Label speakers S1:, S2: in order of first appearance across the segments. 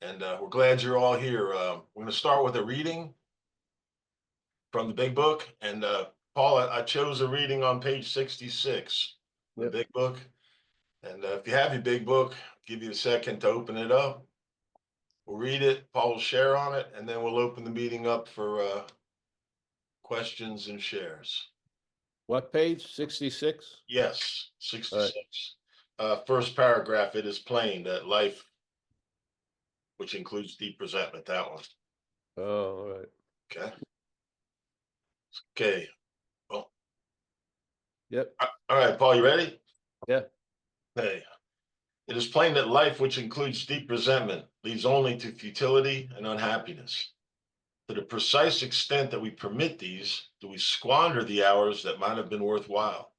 S1: and we're glad you're all here. We're going to start with a reading from the Big Book. And Paul, I chose a reading on page 66, the
S2: Yep.
S1: Big Book. And if you have your Big Book, I'll give you a second to open it up. We'll read it, Paul will share on it, and then we'll open the meeting up for questions and shares.
S2: What page? 66?
S1: Yes, 66. First paragraph, it is plain that life, which includes deep resentment, that one.
S2: Oh, all right.
S1: Okay. Okay. Well,
S2: Yep.
S1: all right, Paul, you ready?
S2: Yeah.
S1: Hey. It is plain that life, which includes deep resentment, leads only to futility and unhappiness. To the precise extent that we permit these, do we squander the hours that might have been worthwhile.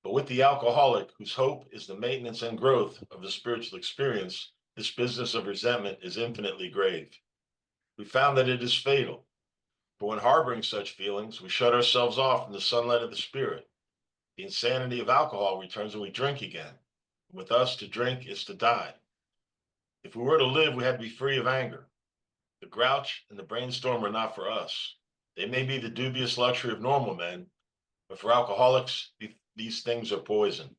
S1: But with the alcoholic, whose hope is the maintenance and growth of the spiritual experience, this business of resentment is infinitely grave. We found that it is fatal. For when harboring such feelings, we shut ourselves off from the sunlight of the spirit. The insanity of alcohol returns when we drink again. With us, to drink is to die. If we were to live, we had to be free of anger. The grouch and the brainstorm are not for us. They may be the dubious luxury of normal men, but for alcoholics, these things are poison.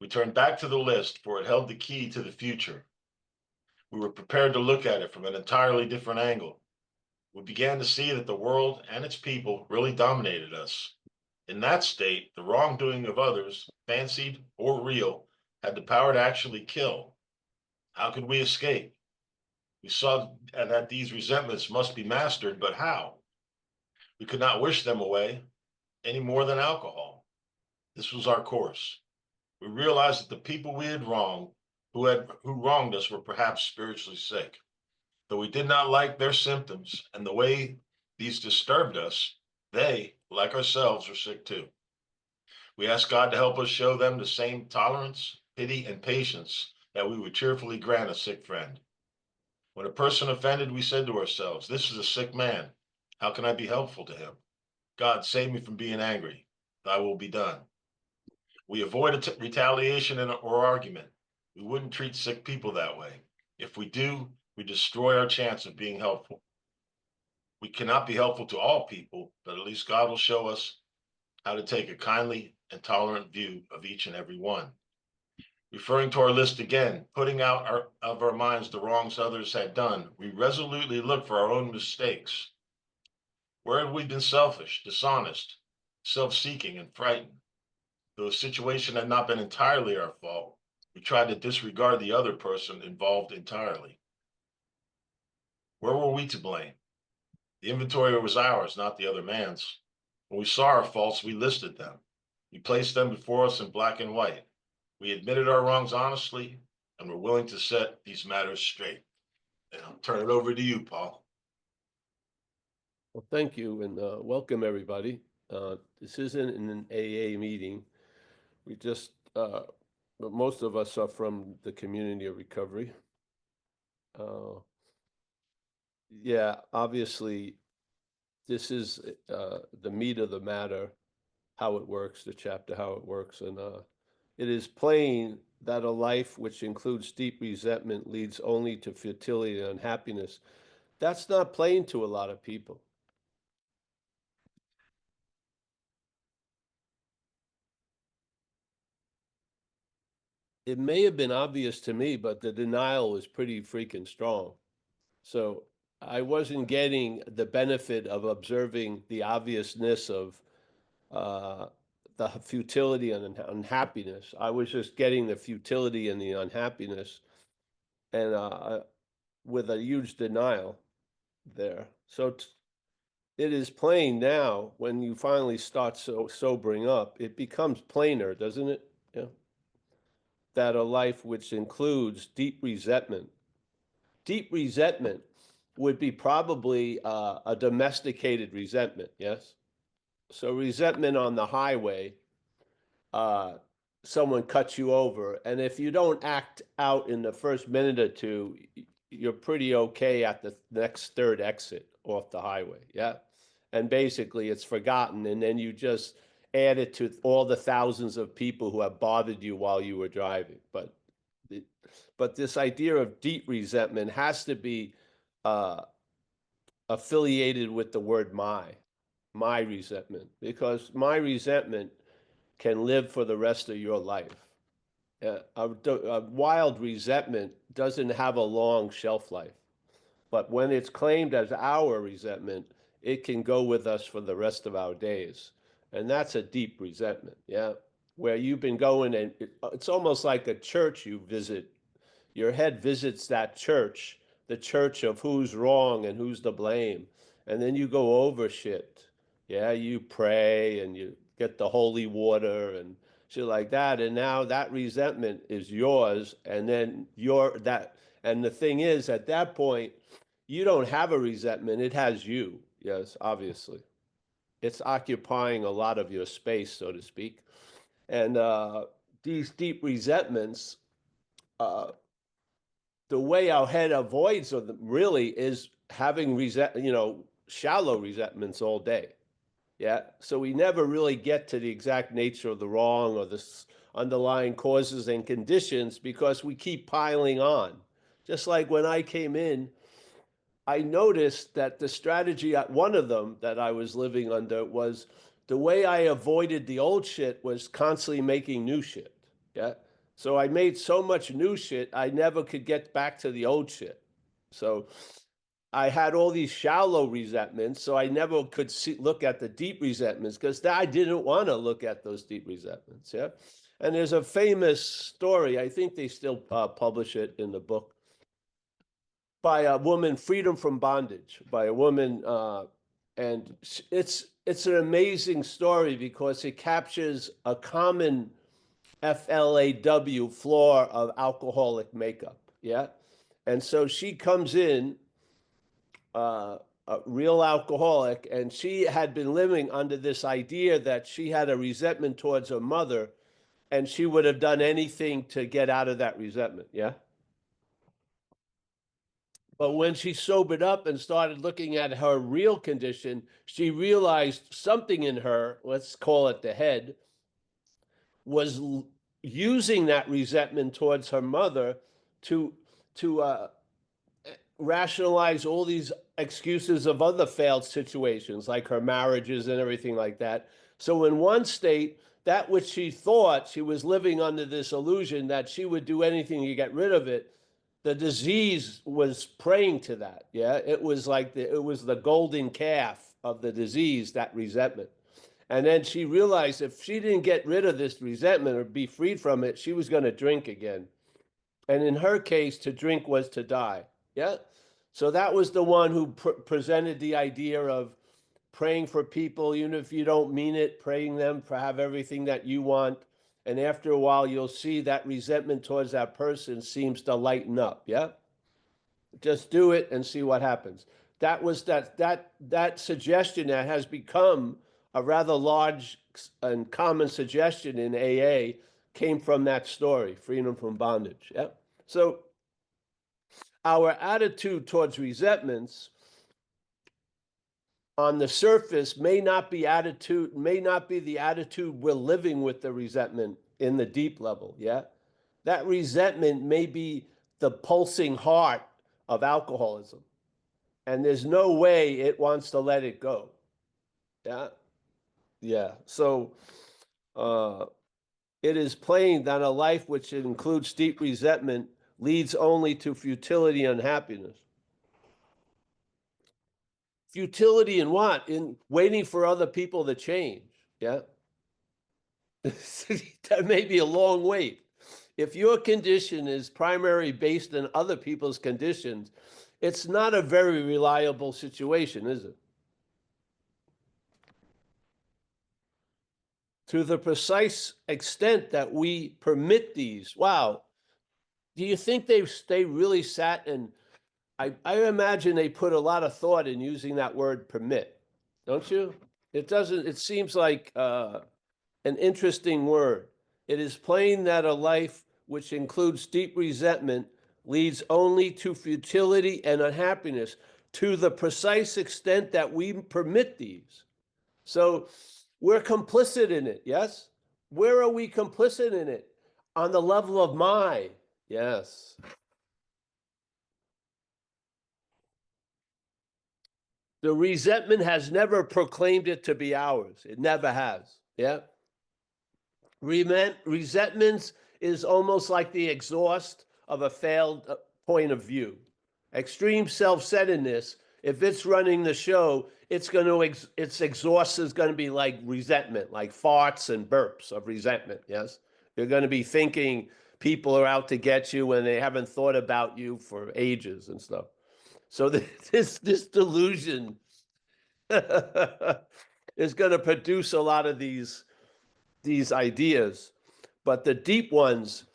S1: We turned back to the list, for it held the key to the future. We were prepared to look at it from an entirely different angle. We began to see that the world and its people really dominated us. In that state, the wrongdoing of others, fancied or real, had the power to actually kill. How could we escape? We saw that these resentments must be mastered, but how? We could not wish them away any more than alcohol. This was our course. We realized that the people we had wronged, who wronged us, were perhaps spiritually sick. Though we did not like their symptoms and the way these disturbed us, they, like ourselves, were sick too. We asked God to help us show them the same tolerance, pity, and patience that we would cheerfully grant a sick friend. When a person offended, we said to ourselves, "This is a sick man. How can I be helpful to him? God, save me from being angry. Thy will be done." We avoided retaliation or argument. We wouldn't treat sick people that way. If we do, we destroy our chance of being helpful. We cannot be helpful to all people, but at least God will show us how to take a kindly and tolerant view of each and every one. Referring to our list again, putting out of our minds the wrongs others had done, we resolutely look for our own mistakes. Where had we been selfish, dishonest, self-seeking, and frightened? Though the situation had not been entirely our fault, we tried to disregard the other person involved entirely. Where were we to blame? The inventory was ours, not the other man's. When we saw our faults, we listed them. We placed them before us in black and white. We admitted our wrongs honestly and were willing to set these matters straight. And I'll turn it over to you, Paul.
S2: Well, thank you, and welcome everybody. This isn't an AA meeting. We just, but most of us are from the community of recovery. Yeah, obviously, this is the meat of the matter, how it works, the chapter, how it works. And it is plain that a life which includes deep resentment leads only to futility and unhappiness. That's not plain to a lot of people. It may have been obvious to me, but the denial was pretty freaking strong. So I wasn't getting the benefit of observing the obviousness of the futility and unhappiness. I was just getting the futility and the unhappiness, and with a huge denial there. So it is plain now when you finally start sobering up, it becomes plainer, doesn't it? Yeah. That a life which includes deep resentment would be probably a domesticated resentment, yes? So resentment on the highway, someone cuts you over, and if you don't act out in the first minute or two, you're pretty okay at the next third exit off the highway, yeah? And basically it's forgotten, and then you just add it to all the thousands of people who have bothered you while you were driving. But but this idea of deep resentment has to be affiliated with the word my resentment, because my resentment can live for the rest of your life. A wild resentment doesn't have a long shelf life, but when it's claimed as our resentment, it can go with us for the rest of our days. And that's a deep resentment, yeah, where you've been going, and it's almost like a church you visit. Your head visits that church, the church of who's wrong and who's to blame. And then you go over shit. Yeah, you pray and you get the holy water and shit like that. And now that resentment is yours. And then and the thing is, at that point, you don't have a resentment, it has you. Yes, obviously. It's occupying a lot of your space, so to speak. And these deep resentments, uh, the way our head avoids them really is having shallow resentments all day. Yeah. So we never really get to the exact nature of the wrong or the underlying causes and conditions because we keep piling on. Just like when I came in, I noticed that the strategy, one of them that I was living under, was the way I avoided the old shit was constantly making new shit. Yeah. So I made so much new shit, I never could get back to the old shit. So I had all these shallow resentments, so I never could look at the deep resentments because I didn't want to look at those deep resentments. Yeah. And there's a famous story, I think they still publish it in the book, by a woman, Freedom from Bondage, by a woman, and it's an amazing story because it captures a common FLAW flaw of alcoholic makeup. Yeah, and so she comes in, a real alcoholic, and she had been living under this idea that she had a resentment towards her mother, and she would have done anything to get out of that resentment. Yeah. But when she sobered up and started looking at her real condition, she realized something in her, let's call it the head, was using that resentment towards her mother to to rationalize all these excuses of other failed situations, like her marriages and everything like that. So in one state, that which she thought, she was living under this illusion that she would do anything to get rid of it, the disease was praying to that. Yeah, it was like it was the golden calf of the disease, that resentment. And then she realized if she didn't get rid of this resentment or be freed from it, she was going to drink again. And in her case, to drink was to die. Yeah. So that was the one who presented the idea of praying for people, even if you don't mean it, praying them for have everything that you want. And after a while, you'll see that resentment towards that person seems to lighten up. Yeah. Just do it and see what happens. That was that suggestion that has become a rather large and common suggestion in AA came from that story, Freedom from Bondage. Yeah. So our attitude towards resentments on the surface may not be the attitude we're living with the resentment in the deep level. Yeah. That resentment may be the pulsing heart of alcoholism. And there's no way it wants to let it go. Yeah. Yeah. So it is plain that a life which includes deep resentment leads only to futility and unhappiness. Futility in what? In waiting for other people to change. Yeah. That may be a long wait. If your condition is primarily based on other people's conditions, it's not a very reliable situation, is it? To the precise extent that we permit these, wow, do you think they really sat and I imagine they put a lot of thought in using that word permit, don't you? It doesn't, it seems like an interesting word. It is plain that a life which includes deep resentment leads only to futility and unhappiness to the precise extent that we permit these. So we're complicit in it, yes? Where are we complicit in it? On the level of my. Yes. The resentment has never proclaimed it to be ours. It never has. Yeah. Resentments is almost like the exhaust of a failed point of view. Extreme self-centeredness, if it's running the show, its exhaust is going to be like resentment, like farts and burps of resentment. Yes. You're going to be thinking people are out to get you when they haven't thought about you for ages and stuff. So this delusion is going to produce a lot of these ideas. But the deep ones,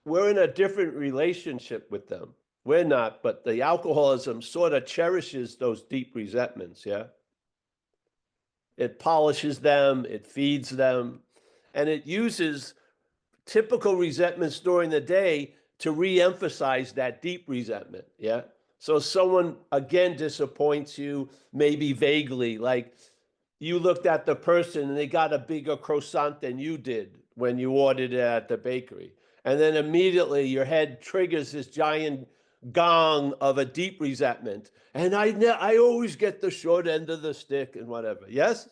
S2: we're in a different relationship with them. We're not, but the alcoholism sort of cherishes those deep resentments, yeah? It polishes them, it feeds them, and it uses typical resentments during the day to re-emphasize that deep resentment, yeah? So someone again disappoints you, maybe vaguely, like you looked at the person and they got a bigger croissant than you did when you ordered it at the bakery. And then immediately your head triggers this giant gong of a deep resentment. And I always get the short end of the stick and whatever. Yes?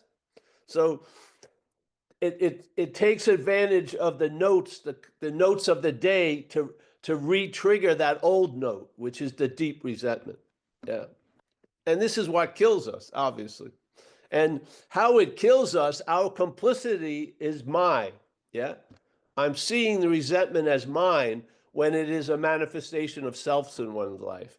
S2: So it takes advantage of the notes, the notes of the day to re-trigger that old note, which is the deep resentment. Yeah. And this is what kills us, obviously. And how it kills us, our complicity is mine. Yeah. I'm seeing the resentment as mine when it is a manifestation of self in one's life.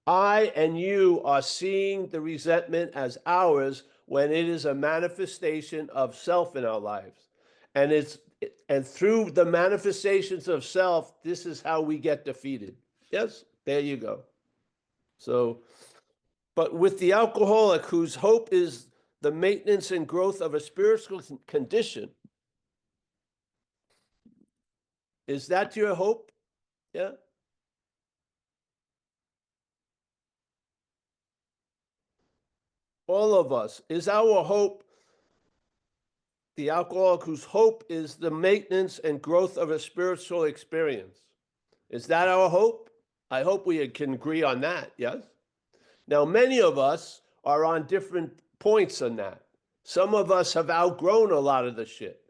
S2: I and you are seeing the resentment as ours when it is a manifestation of self in our lives. And through the manifestations of self, this is how we get defeated. Yes, there you go. So, but with the alcoholic whose hope is the maintenance and growth of a spiritual condition, is that your hope? Yeah. All of us. Is our hope the alcoholic whose hope is the maintenance and growth of a spiritual experience? Is that our hope? I hope we can agree on that, yes? Now, many of us are on different points on that. Some of us have outgrown a lot of the shit.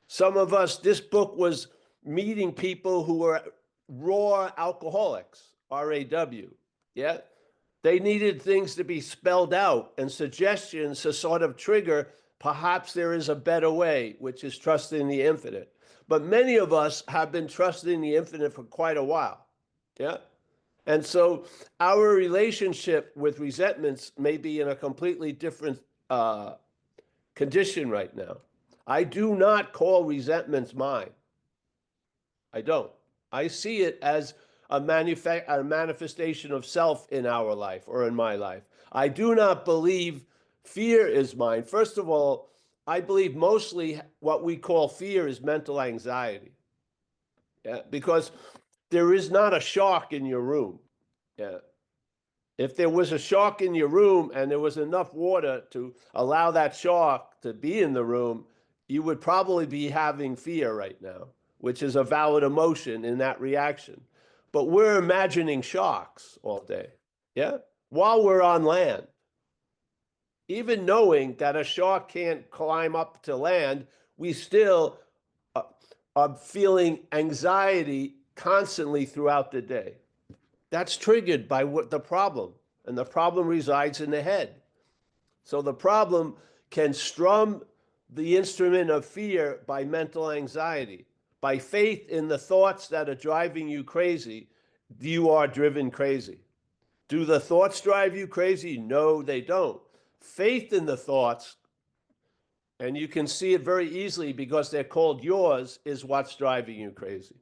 S2: Some of us, this book was meeting people who were raw alcoholics, RAW, yeah? They needed things to be spelled out and suggestions to sort of trigger, perhaps there is a better way, which is trusting the infinite. But many of us have been trusting the infinite for quite a while, yeah? And so our relationship with resentments may be in a completely different condition right now. I do not call resentments mine. I don't. I see it as a manifestation of self in our life or in my life. I do not believe fear is mine. First of all, I believe mostly what we call fear is mental anxiety. Yeah, because there is not a shark in your room. Yeah. If there was a shark in your room and there was enough water to allow that shark to be in the room, you would probably be having fear right now, which is a valid emotion in that reaction. But we're imagining sharks all day, yeah, while we're on land. Even knowing that a shark can't climb up to land, we still are feeling anxiety constantly throughout the day. That's triggered by what the problem, and the problem resides in the head. So the problem can strum the instrument of fear by mental anxiety. By faith in the thoughts that are driving you crazy, you are driven crazy. Do the thoughts drive you crazy? No, they don't. Faith in the thoughts, and you can see it very easily because they're called yours, is what's driving you crazy.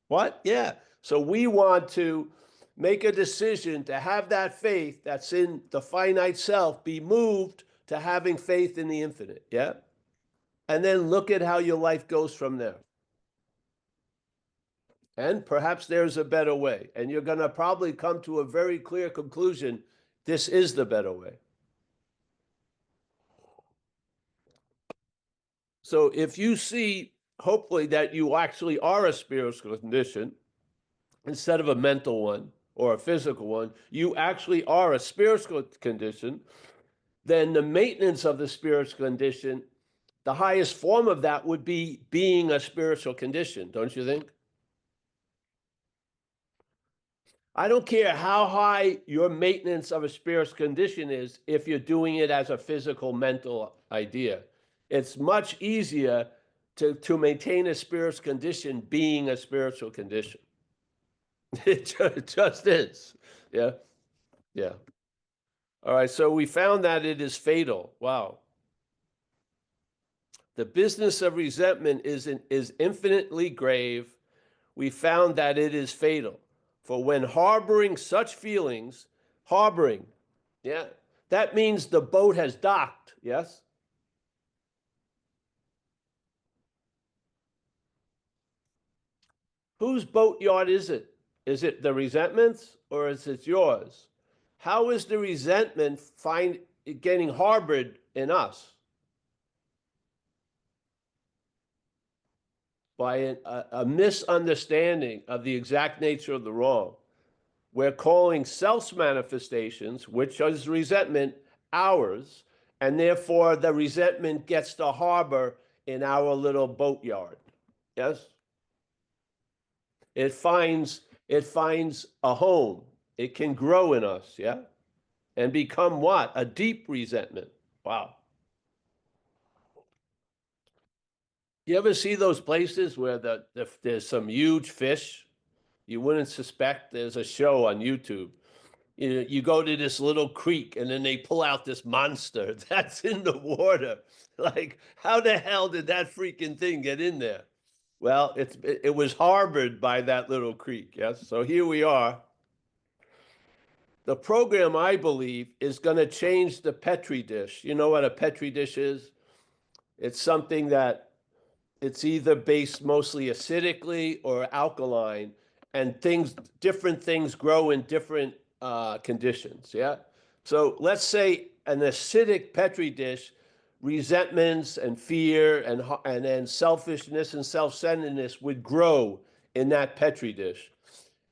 S2: What? Yeah. So we want to make a decision to have that faith that's in the finite self be moved to having faith in the infinite. Yeah. And then look at how your life goes from there. And perhaps there's a better way. And you're going to probably come to a very clear conclusion. This is the better way. So if you see hopefully that you actually are a spiritual condition instead of a mental one or a physical one. You actually are a spiritual condition. Then the maintenance of the spiritual condition, the highest form of that would be being a spiritual condition, don't you think? I don't care how high your maintenance of a spiritual condition is if you're doing it as a physical, mental idea. It's much easier to maintain a spiritual condition being a spiritual condition. It just is. Yeah. Yeah. All right. So we found that it is fatal. Wow. The business of resentment is infinitely grave. We found that it is fatal. For when harboring such feelings, harboring, yeah, that means the boat has docked, yes? Whose boatyard is it? Is it the resentment's or is it yours? How is the resentment getting harbored in us? By a misunderstanding of the exact nature of the wrong. We're calling self manifestations, which is resentment, ours, and therefore the resentment gets to harbor in our little boatyard. Yes? It finds a home. It can grow in us, yeah? And become what? A deep resentment. Wow. You ever see those places where there's some huge fish? You wouldn't suspect. There's a show on YouTube. You go to this little creek and then they pull out this monster that's in the water. Like, how the hell did that freaking thing get in there? Well, it was harbored by that little creek. Yes. So here we are. The program, I believe, is going to change the Petri dish. You know what a Petri dish is? It's something that it's either based mostly acidically or alkaline, and different things grow in different conditions. Yeah. So let's say an acidic petri dish, resentments and fear and then selfishness and self-centeredness would grow in that petri dish,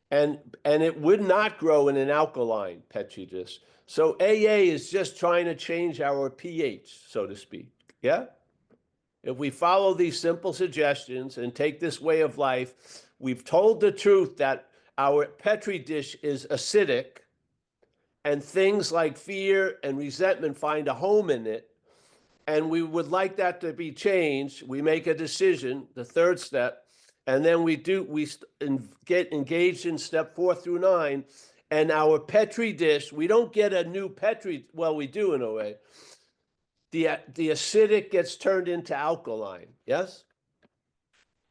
S2: and it would not grow in an alkaline petri dish. So AA is just trying to change our pH, so to speak. Yeah. If we follow these simple suggestions and take this way of life, we've told the truth that our petri dish is acidic and things like fear and resentment find a home in it. And we would like that to be changed. We make a decision, the third step, and then we get engaged in step 4 through 9. And our petri dish, we don't get a new well, we do in a way. The acidic gets turned into alkaline. Yes?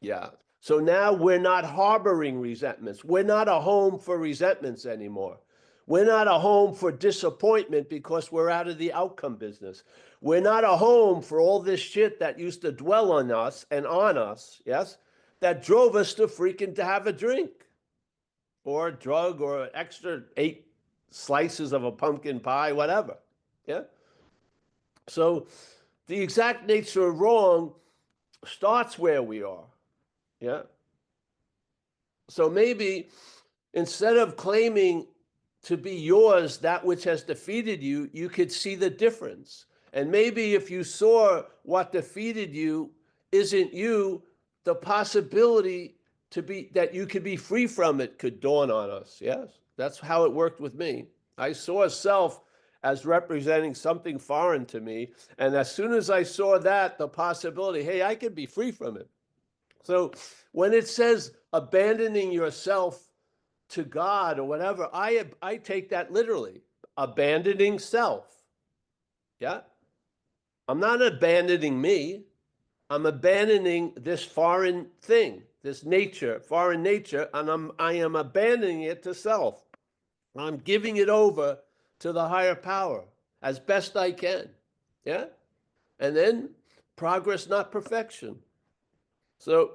S2: Yeah. So now we're not harboring resentments. We're not a home for resentments anymore. We're not a home for disappointment because we're out of the outcome business. We're not a home for all this shit that used to dwell on us and on us, yes, that drove us to freaking to have a drink or a drug or an extra 8 slices of a pumpkin pie, whatever. Yeah. So the exact nature of wrong starts where we are. Yeah. So maybe instead of claiming to be yours that which has defeated you, you could see the difference. And maybe if you saw what defeated you isn't you, the possibility that you could be free from it could dawn on us. Yes. That's how it worked with me. I saw self as representing something foreign to me. And as soon as I saw that, the possibility, hey, I could be free from it. So when it says abandoning yourself to God or whatever, I take that literally, abandoning self. Yeah. I'm not abandoning me. I'm abandoning this foreign thing, this nature, foreign nature, and I am abandoning it to self. I'm giving it over to the higher power as best I can. Yeah. And then progress, not perfection. So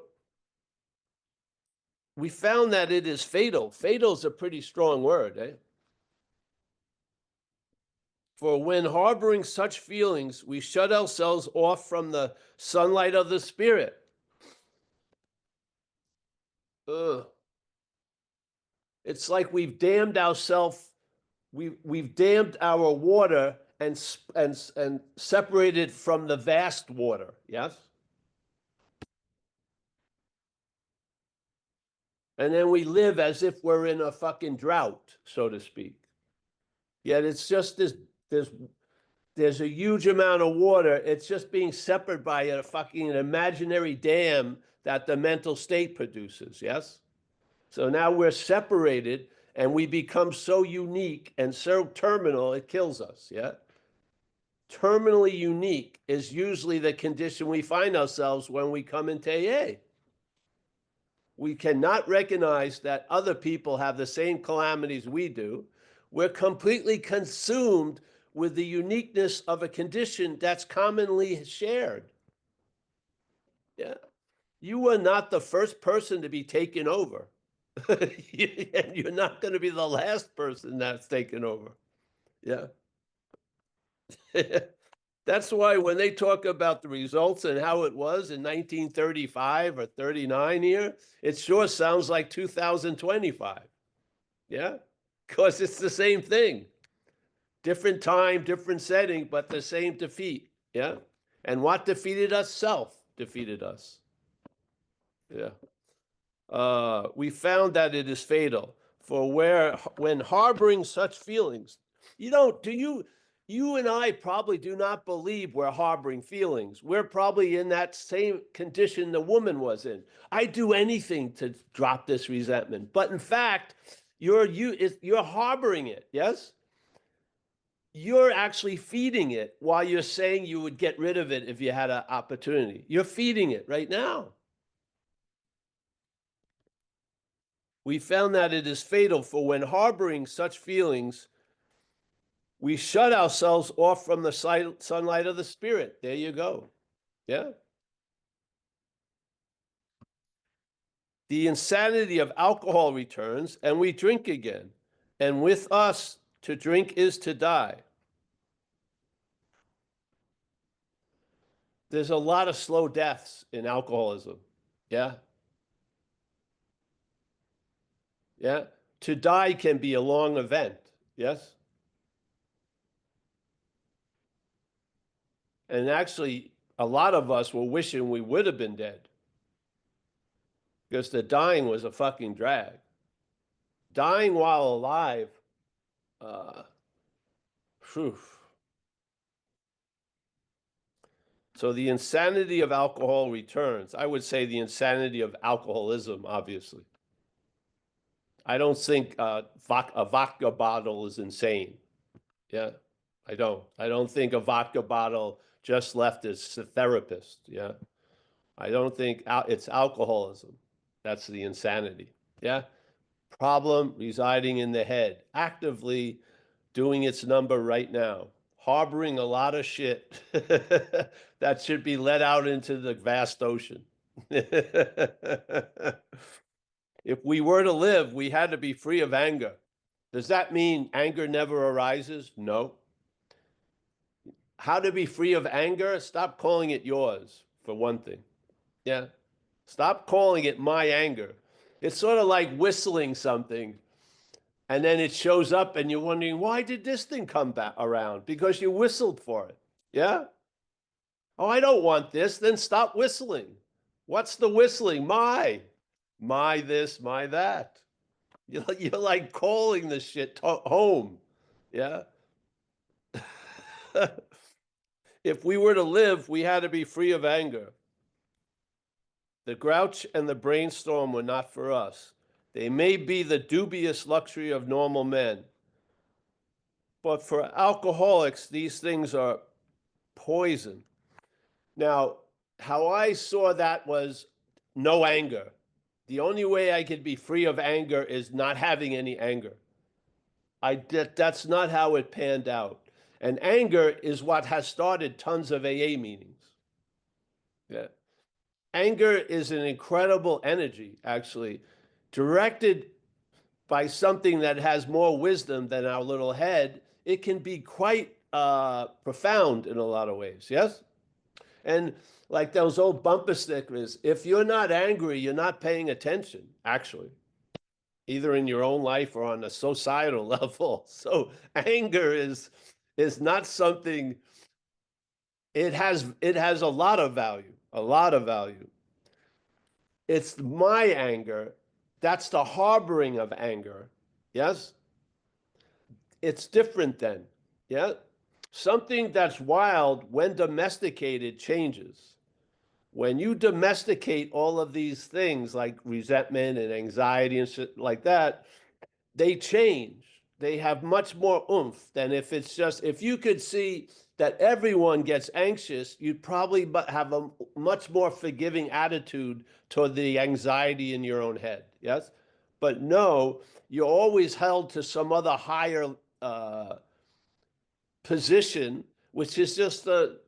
S2: we found that it is fatal. Fatal is a pretty strong word, eh? For when harboring such feelings, we shut ourselves off from the sunlight of the spirit. Ugh. It's like we've damned ourselves. We've dammed our water and separated from the vast water. Yes. And then we live as if we're in a fucking drought, so to speak. Yet it's just there's a huge amount of water. It's just being separated by a fucking imaginary dam that the mental state produces. Yes. So now we're separated and we become so unique and so terminal, it kills us. Yeah. Terminally unique is usually the condition we find ourselves when we come into AA. We cannot recognize that other people have the same calamities we do. We're completely consumed with the uniqueness of a condition that's commonly shared. Yeah. You are not the first person to be taken over. And you're not going to be the last person that's taken over. Yeah. That's why when they talk about the results and how it was in 1935 or 39 here, it sure sounds like 2025. Yeah. Because it's the same thing. Different time, different setting, but the same defeat. Yeah. And what defeated us? Self defeated us. Yeah. We found that it is fatal. For when harboring such feelings, you and I probably do not believe we're harboring feelings. We're probably in that same condition the woman was in. I'd do anything to drop this resentment. But in fact, you're harboring it, yes? You're actually feeding it while you're saying you would get rid of it if you had an opportunity. You're feeding it right now. We found that it is fatal, for when harboring such feelings, we shut ourselves off from the sunlight of the spirit. There you go. Yeah. The insanity of alcohol returns, and we drink again. And with us, to drink is to die. There's a lot of slow deaths in alcoholism. Yeah. Yeah. To die can be a long event. Yes. And actually, a lot of us were wishing we would have been dead because the dying was a fucking drag. Dying while alive, whew. So the insanity of alcohol returns. I would say the insanity of alcoholism, obviously. I don't think a vodka bottle is insane. Yeah, I don't. I don't think a vodka bottle just left its therapist. Yeah, I don't think it's alcoholism. That's the insanity. Yeah, problem residing in the head, actively doing its number right now, harboring a lot of shit that should be let out into the vast ocean. If we were to live, we had to be free of anger. Does that mean anger never arises? No. How to be free of anger? Stop calling it yours, for one thing. Yeah. Stop calling it my anger. It's sort of like whistling something and then it shows up and you're wondering, why did this thing come back around? Because you whistled for it. Yeah. Oh, I don't want this. Then stop whistling. What's the whistling? My this, my that. You're like calling the shit home. Yeah. If we were to live, we had to be free of anger. The grouch and the brainstorm were not for us. They may be the dubious luxury of normal men. But for alcoholics, these things are poison. Now, how I saw that was no anger. The only way I could be free of anger is not having any anger. That's not how it panned out. And anger is what has started tons of AA meetings. Yeah. Anger is an incredible energy, actually, directed by something that has more wisdom than our little head. It can be quite profound in a lot of ways. Yes. And like those old bumper stickers. If you're not angry, you're not paying attention, actually, either in your own life or on a societal level. So anger is not something, it has a lot of value, a lot of value. It's my anger. That's the harboring of anger. Yes? It's different then. Yeah? Something that's wild, when domesticated, changes. When you domesticate all of these things like resentment and anxiety and shit like that, they change. They have much more oomph than if it's just, if you could see that everyone gets anxious, you'd probably have a much more forgiving attitude toward the anxiety in your own head. Yes? But no, you're always held to some other higher position, which is just it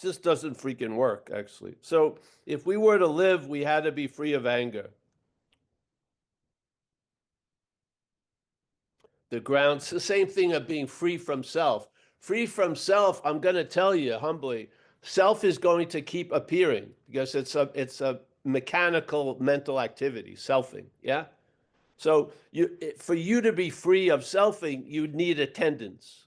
S2: just doesn't freaking work, actually. So if we were to live, we had to be free of anger. The ground's the same thing of being free from self. Free from self, I'm going to tell you humbly, self is going to keep appearing because it's a mechanical mental activity, selfing. Yeah. So for you to be free of selfing, you'd need attendance.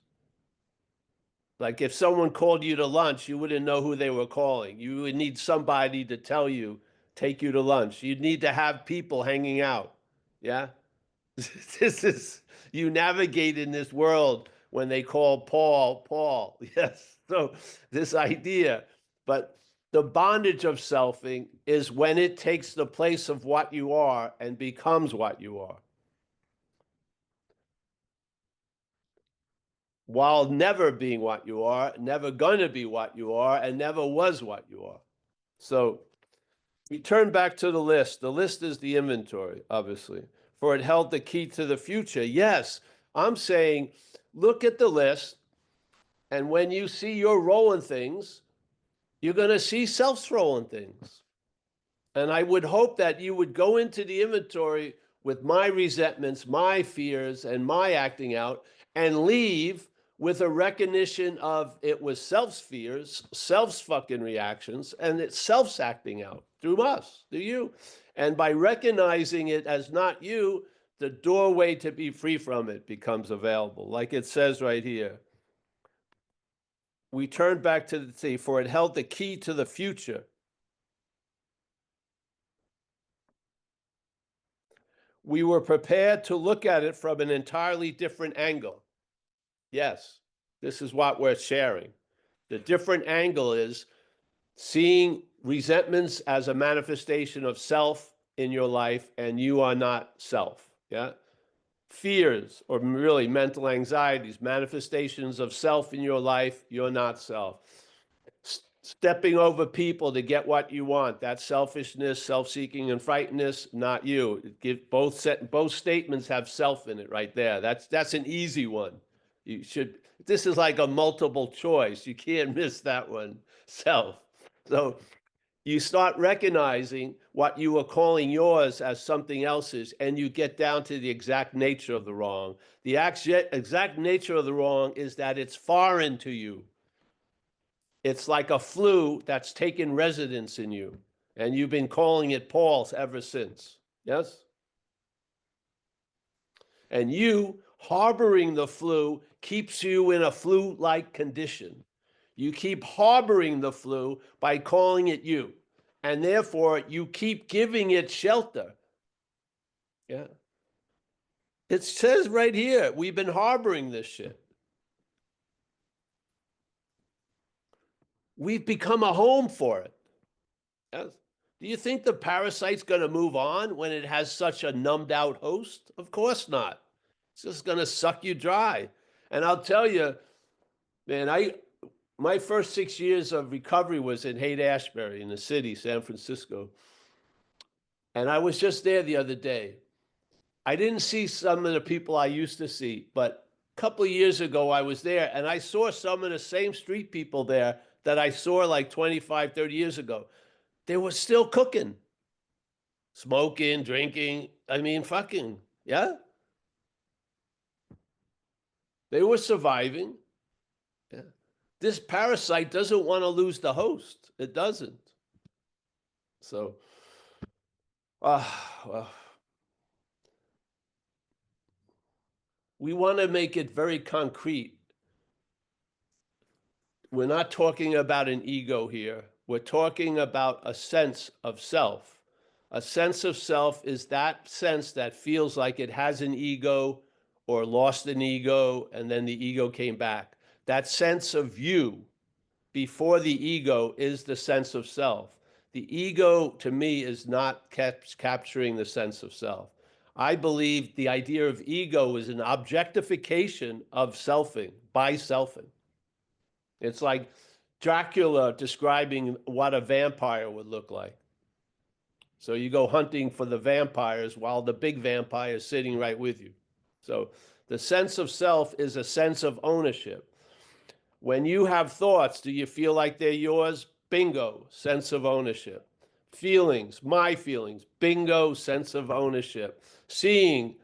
S2: Like if someone called you to lunch, you wouldn't know who they were calling. You would need somebody to tell you, take you to lunch. You'd need to have people hanging out. Yeah. This is, you navigate in this world when they call Paul, Paul. Yes. So this idea, but the bondage of selfing is when it takes the place of what you are and becomes what you are, while never being what you are, never going to be what you are, and never was what you are. So we turn back to the list. The list is the inventory, obviously, for it held the key to the future. Yes, I'm saying, look at the list, and when you see you're rolling things, you're going to see self's rolling things. And I would hope that you would go into the inventory with my resentments, my fears, and my acting out, and leave with a recognition of it was self's fears, self's fucking reactions, and it's self's acting out through us, through you. And by recognizing it as not you, the doorway to be free from it becomes available. Like it says right here. We turn back to the sea, for it held the key to the future. We were prepared to look at it from an entirely different angle. Yes, this is what we're sharing. The different angle is seeing resentments as a manifestation of self in your life, and you are not self. Yeah. Fears, or really mental anxieties, manifestations of self in your life, you're not self. Stepping over people to get what you want, that's selfishness, self-seeking, and frightenness, not you. Both statements have self in it right there. That's an easy one. You should, this is like a multiple choice. You can't miss that one. Self. So you start recognizing what you were calling yours as something else's, and you get down to the exact nature of the wrong. The exact nature of the wrong is that it's foreign to you. It's like a flu that's taken residence in you, and you've been calling it Paul's ever since. Yes? And you harboring the flu keeps you in a flu-like condition. You keep harboring the flu by calling it you, and therefore you keep giving it shelter. Yeah. It says right here, we've been harboring this shit. We've become a home for it. Yes. Do you think the parasite's going to move on when it has such a numbed out host? Of course not. It's just going to suck you dry. And I'll tell you, man, my first 6 years of recovery was in Haight-Ashbury in the city, San Francisco. And I was just there the other day. I didn't see some of the people I used to see, but a couple of years ago I was there and I saw some of the same street people there that I saw like 25, 30 years ago. They were still cooking, smoking, drinking. I mean, fucking, yeah. They were surviving. Yeah. This parasite doesn't want to lose the host. It doesn't. So, well, we want to make it very concrete. We're not talking about an ego here. We're talking about a sense of self. A sense of self is that sense that feels like it has an ego or lost an ego, and then the ego came back. That sense of you before the ego is the sense of self. The ego, to me, is not capturing the sense of self. I believe the idea of ego is an objectification of selfing by selfing. It's like Dracula describing what a vampire would look like. So you go hunting for the vampires while the big vampire is sitting right with you. So the sense of self is a sense of ownership. When you have thoughts, do you feel like they're yours? Bingo, sense of ownership. Feelings, my feelings, bingo, sense of ownership. Seeing,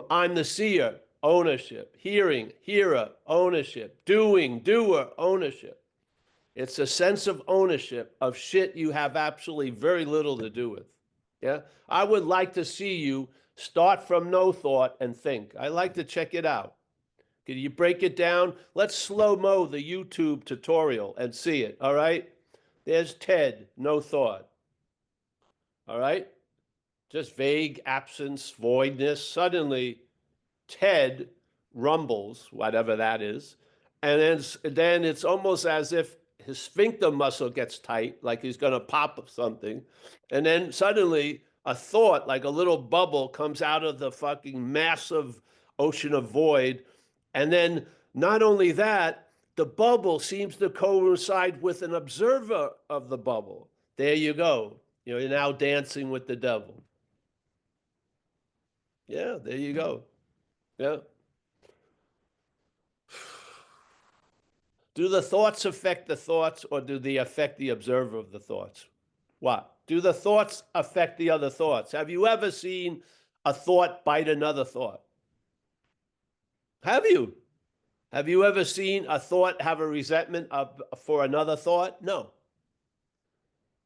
S2: I'm the seer, ownership. Hearing, hearer, ownership. Doing, doer, ownership. It's a sense of ownership of shit you have absolutely very little to do with. Yeah. I would like to see you start from no thought and think. I like to check it out. Can you break it down? Let's slow-mo the YouTube tutorial and see it, all right? There's Ted, no thought. All right? Just vague absence, voidness. Suddenly, Ted rumbles, whatever that is, and then it's almost as if his sphincter muscle gets tight, like he's going to pop something, and then suddenly a thought, like a little bubble, comes out of the fucking massive ocean of void, and then not only that, the bubble seems to coincide with an observer of the bubble. There you go. You're now dancing with the devil. Yeah, there you go. Yeah. Do the thoughts affect the thoughts, or do they affect the observer of the thoughts? What? Do the thoughts affect the other thoughts? Have you ever seen a thought bite another thought? Have you? Have you ever seen a thought have a resentment for another thought? No.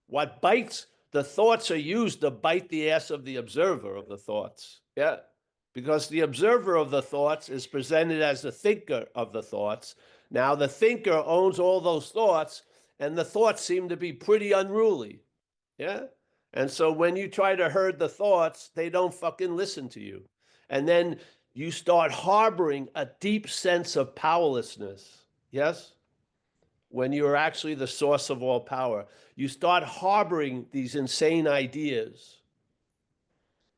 S2: What bites, the thoughts are used to bite the ass of the observer of the thoughts. Yeah. Because the observer of the thoughts is presented as the thinker of the thoughts. Now, the thinker owns all those thoughts, and the thoughts seem to be pretty unruly. Yeah. And so when you try to herd the thoughts, they don't fucking listen to you. And then you start harboring a deep sense of powerlessness. Yes? When you're actually the source of all power, you start harboring these insane ideas.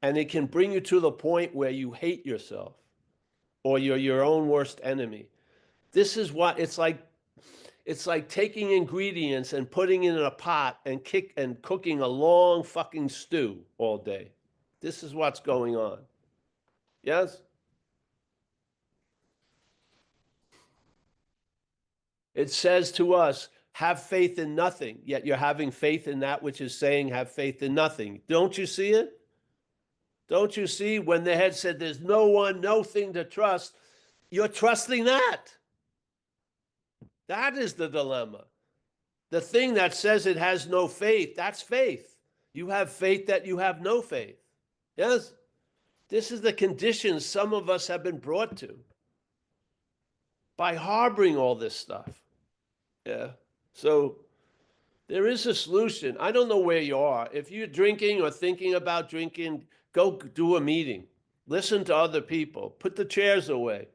S2: And it can bring you to the point where you hate yourself or you're your own worst enemy. This is what it's like. It's like taking ingredients and putting it in a pot and cooking a long fucking stew all day. This is what's going on. Yes? It says to us, have faith in nothing, yet you're having faith in that which is saying have faith in nothing. Don't you see it? Don't you see when the head said there's no one, no thing to trust, you're trusting that. That is the dilemma. The thing that says it has no faith, that's faith. You have faith that you have no faith. Yes? This is the condition some of us have been brought to by harboring all this stuff. Yeah. So there is a solution. I don't know where you are. If you're drinking or thinking about drinking, go do a meeting. Listen to other people. Put the chairs away.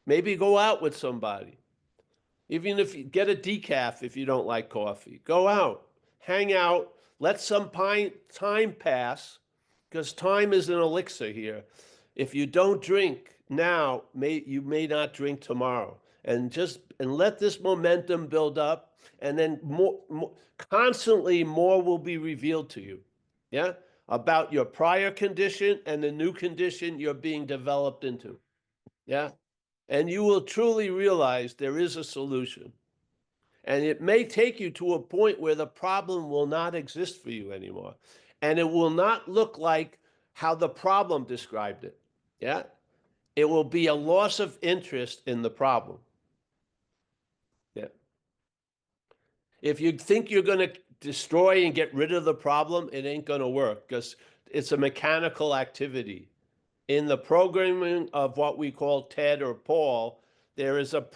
S2: Maybe go out with somebody. Even if you get a decaf if you don't like coffee. Go out. Hang out. Let some time pass, because time is an elixir here. If you don't drink now, you may not drink tomorrow. And let this momentum build up, and then constantly more will be revealed to you. Yeah? About your prior condition and the new condition you're being developed into. Yeah? And you will truly realize there is a solution. And it may take you to a point where the problem will not exist for you anymore. And it will not look like how the problem described it. Yeah? It will be a loss of interest in the problem. Yeah. If you think you're going to destroy and get rid of the problem, it ain't going to work because it's a mechanical activity. In the programming of what we call Ted or Paul, there is a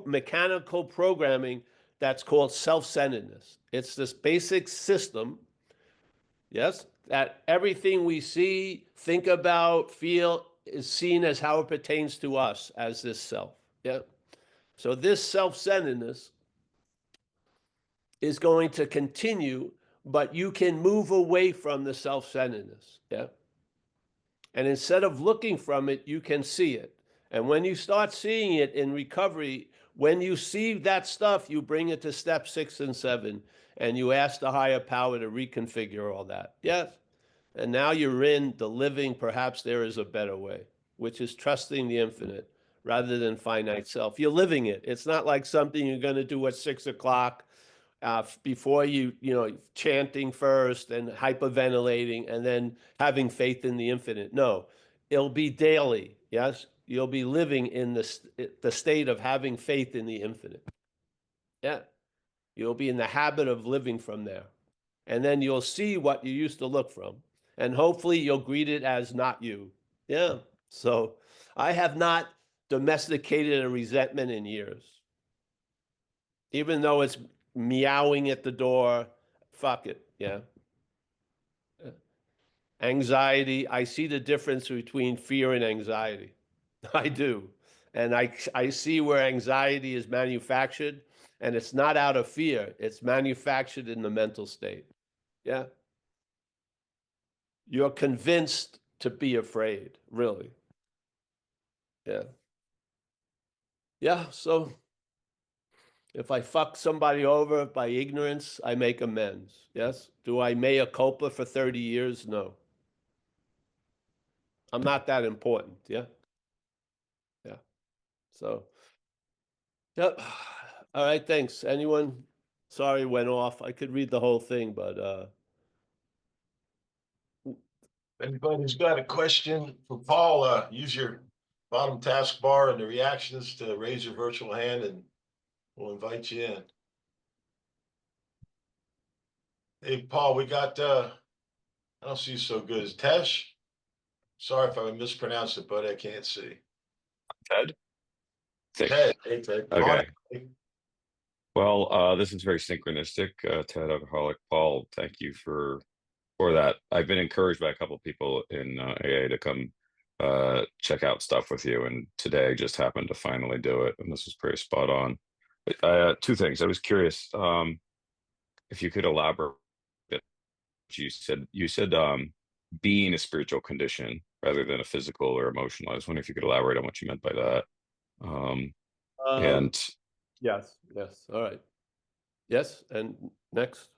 S2: mechanical programming that's called self-centeredness. It's this basic system, yes, that everything we see, think about, feel is seen as how it pertains to us as this self. Yeah. So this self-centeredness is going to continue, but you can move away from the self-centeredness. Yeah. And instead of looking from it, you can see it. And when you start seeing it in recovery, when you see that stuff, you bring it to step 6 and 7, and you ask the higher power to reconfigure all that. Yes. And now you're in the living, perhaps there is a better way, which is trusting the infinite rather than finite self. You're living it. It's not like something you're going to do at 6 o'clock before chanting first and hyperventilating and then having faith in the infinite. No, it'll be daily. Yes, you'll be living in the state of having faith in the infinite. Yeah, you'll be in the habit of living from there, and then you'll see what you used to look from, and hopefully you'll greet it as not you. Yeah. So I have not domesticated a resentment in years, even though it's meowing at the door. Fuck it. Yeah. Anxiety. I see the difference between fear and anxiety. I do. And I see where anxiety is manufactured, and it's not out of fear. It's manufactured in the mental state. Yeah. You're convinced to be afraid, really. Yeah. Yeah. So if I fuck somebody over by ignorance, I make amends. Yes. Do I mea culpa for 30 years? No. I'm not that important. Yeah. Yeah. So, yep. All right. Thanks. Anyone? Sorry, went off. I could read the whole thing, but
S1: Anybody who's got a question for Paul, use your bottom taskbar and the reactions to raise your virtual hand, and we'll invite you in. Hey, Paul, we got, I don't see you so good. Is Tesh? Sorry if I mispronounced it, but I can't see.
S3: Ted?
S1: Ted. Hey, Ted.
S3: Okay.
S1: Hi.
S3: Well, this is very synchronistic. Ted, alcoholic. Paul, thank you for that. I've been encouraged by a couple of people in AA to come check out stuff with you, and today I just happened to finally do it, and this was pretty spot on. Two things. I was curious if you could elaborate. You said being a spiritual condition rather than a physical or emotional. I was wondering if you could elaborate on what you meant by that. Um, and
S2: yes. Yes. All right. Yes. And next.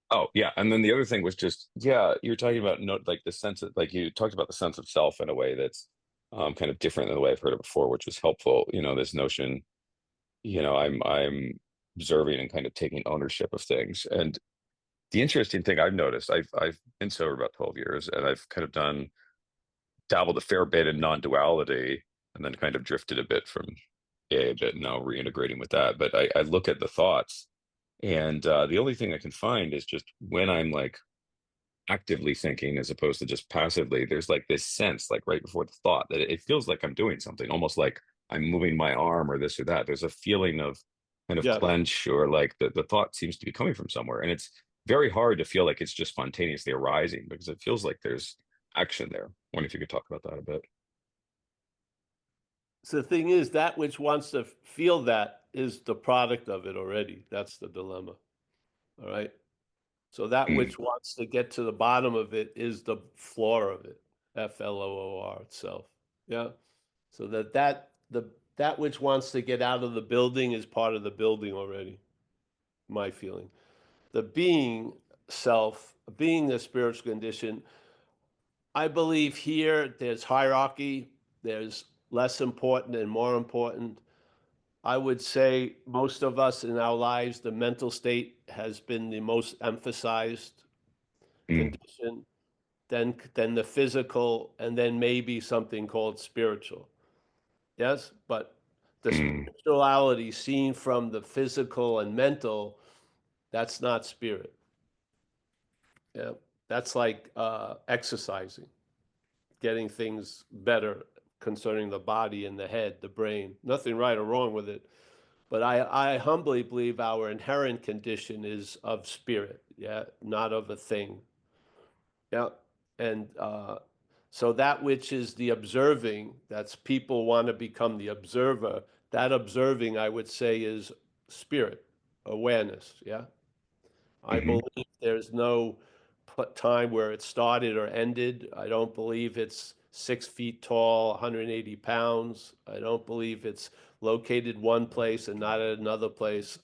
S3: Oh, yeah. And then the other thing was just, yeah, you're talking about like the sense of, like you talked about the sense of self in a way that's kind of different than the way I've heard it before, which was helpful. This notion, I'm observing and kind of taking ownership of things. And the interesting thing I've noticed, I've been sober about 12 years, and I've kind of dabbled a fair bit in non-duality, and then kind of drifted a bit from a bit, now reintegrating with that. But I look at the thoughts, and the only thing I can find is just when I'm like actively thinking as opposed to just passively, there's like this sense, like right before the thought, that it feels like I'm doing something, almost like I'm moving my arm or this or that. There's a feeling of kind of
S2: Yeah.
S3: clench, or like the thought seems to be coming from somewhere. And it's very hard to feel like it's just spontaneously arising, because it feels like there's action there. I wonder if you could talk about that a bit.
S2: So the thing is, that which wants to feel that is the product of it already. That's the dilemma. All right. So that
S3: Mm,
S2: which wants to get to the bottom of it is the floor of it, FLOOR itself. Yeah. So that which wants to get out of the building is part of the building already. My feeling. The being self, being the spiritual condition, I believe here there's hierarchy, there's less important and more important. I would say most of us in our lives, the mental state has been the most emphasized
S3: mm,
S2: condition, then the physical, and then maybe something called spiritual. Yes, but the
S3: mm,
S2: spirituality seen from the physical and mental That's not spirit. Yeah, that's like exercising, getting things better concerning the body and the head, the brain. Nothing right or wrong with it. But I humbly believe our inherent condition is of spirit, yeah, not of a thing. Yeah. And so that which is the observing, that's people want to become the observer, that observing, I would say, is spirit, awareness. Yeah. I
S3: Hmm.
S2: believe there's no time where it started or ended. I don't believe it's 6 feet tall, 180 pounds. I don't believe it's located one place and not at another place.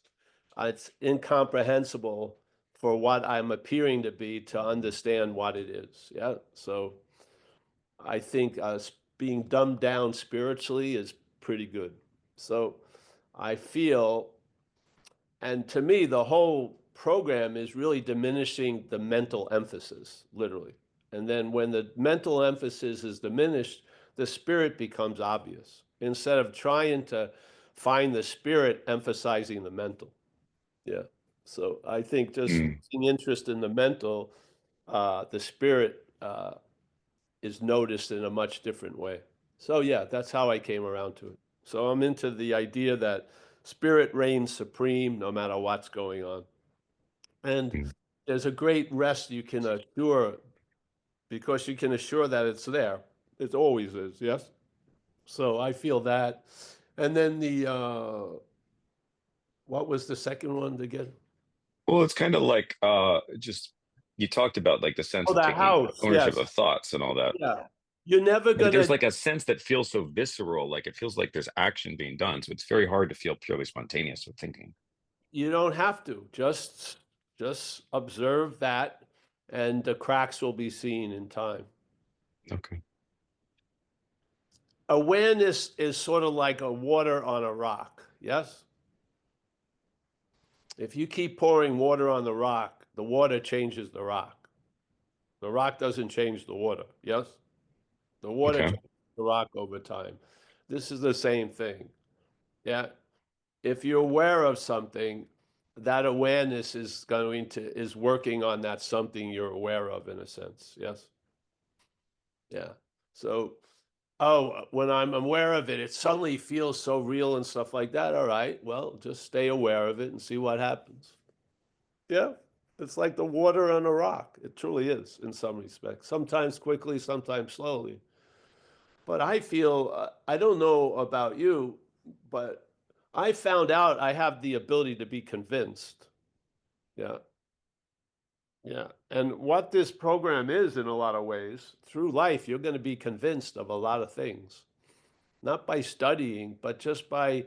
S2: It's incomprehensible for what I'm appearing to be to understand what it is. Yeah. So I think being dumbed down spiritually is pretty good. So I feel, and to me, the whole program is really diminishing the mental emphasis, literally. And then when the mental emphasis is diminished, the spirit becomes obvious instead of trying to find the spirit emphasizing the mental. Yeah. So I think just
S3: Mm.
S2: losing interest in the mental, the spirit is noticed in a much different way. So yeah, that's how I came around to it. So I'm into the idea that spirit reigns supreme no matter what's going on. And
S3: Mm.
S2: there's a great rest you can assure because you can assure that it's there. It always is, yes? So I feel that. And then what was the second one again?
S3: Well, it's kind of like just you talked about like the sense
S2: Oh,
S3: of
S2: the
S3: taking
S2: house,
S3: ownership
S2: yes.
S3: of thoughts and all that.
S2: Yeah. You're never
S3: But
S2: gonna,
S3: there's like a sense that feels so visceral, like it feels like there's action being done. So it's very hard to feel purely spontaneous with thinking.
S2: you don't have to. Just observe that and the cracks will be seen in time.
S3: Okay.
S2: Awareness is sort of like a water on a rock, yes? If you keep pouring water on the rock, the water changes the rock. The rock doesn't change the water, yes? The water
S3: Okay.
S2: changes the rock over time. This is the same thing. Yeah. If you're aware of something, that awareness is working on that something you're aware of in a sense. Yes. Yeah. So, oh, when I'm aware of it, it suddenly feels so real and stuff like that. All right. Well, just stay aware of it and see what happens. Yeah. It's like the water on a rock. It truly is in some respects. Sometimes quickly, sometimes slowly. But I feel, I don't know about you, but I found out I have the ability to be convinced. Yeah. Yeah. And what this program is in a lot of ways, through life, you're going to be convinced of a lot of things, not by studying, but just by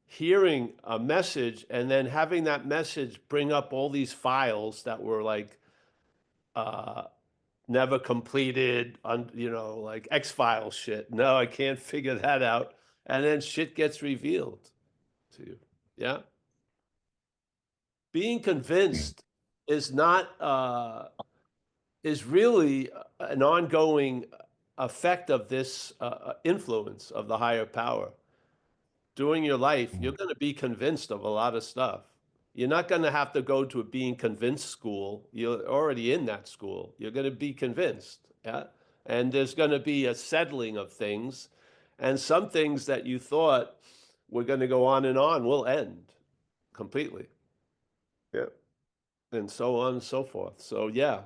S2: hearing a message and then having that message bring up all these files that were like, uh, never completed, like X-Files shit. No, I can't figure that out. And then shit gets revealed to you. Yeah. Being
S3: Mm.
S2: convinced is not, is really an ongoing effect of this influence of the higher power. During your life, you're
S3: Mm.
S2: going to be convinced of a lot of stuff. You're not going to have to go to a being convinced school. You're already in that school. You're going to be convinced. Yeah. And there's going to be a settling of things. And some things that you thought were going to go on and on will end completely. Yeah. And so on and so forth. So, yeah,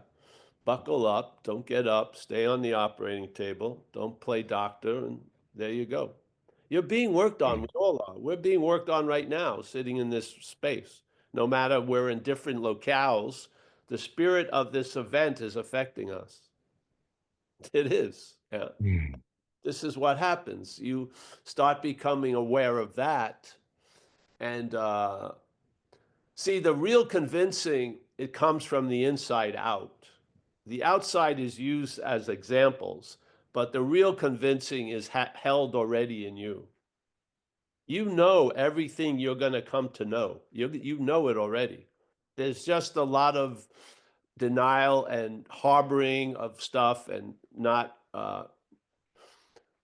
S2: buckle up, don't get up, stay on the operating table, don't play doctor, and there you go. You're being worked on, we
S3: Mm.
S2: all are. We're being worked on right now, sitting in this space. No matter we're in different locales, the spirit of this event is affecting us. It is. Yeah.
S3: Mm.
S2: This is what happens. You start becoming aware of that. And see, the real convincing, it comes from the inside out. The outside is used as examples, but the real convincing is held already in you. You know everything you're going to come to know. You know it already. There's just a lot of denial and harboring of stuff and not,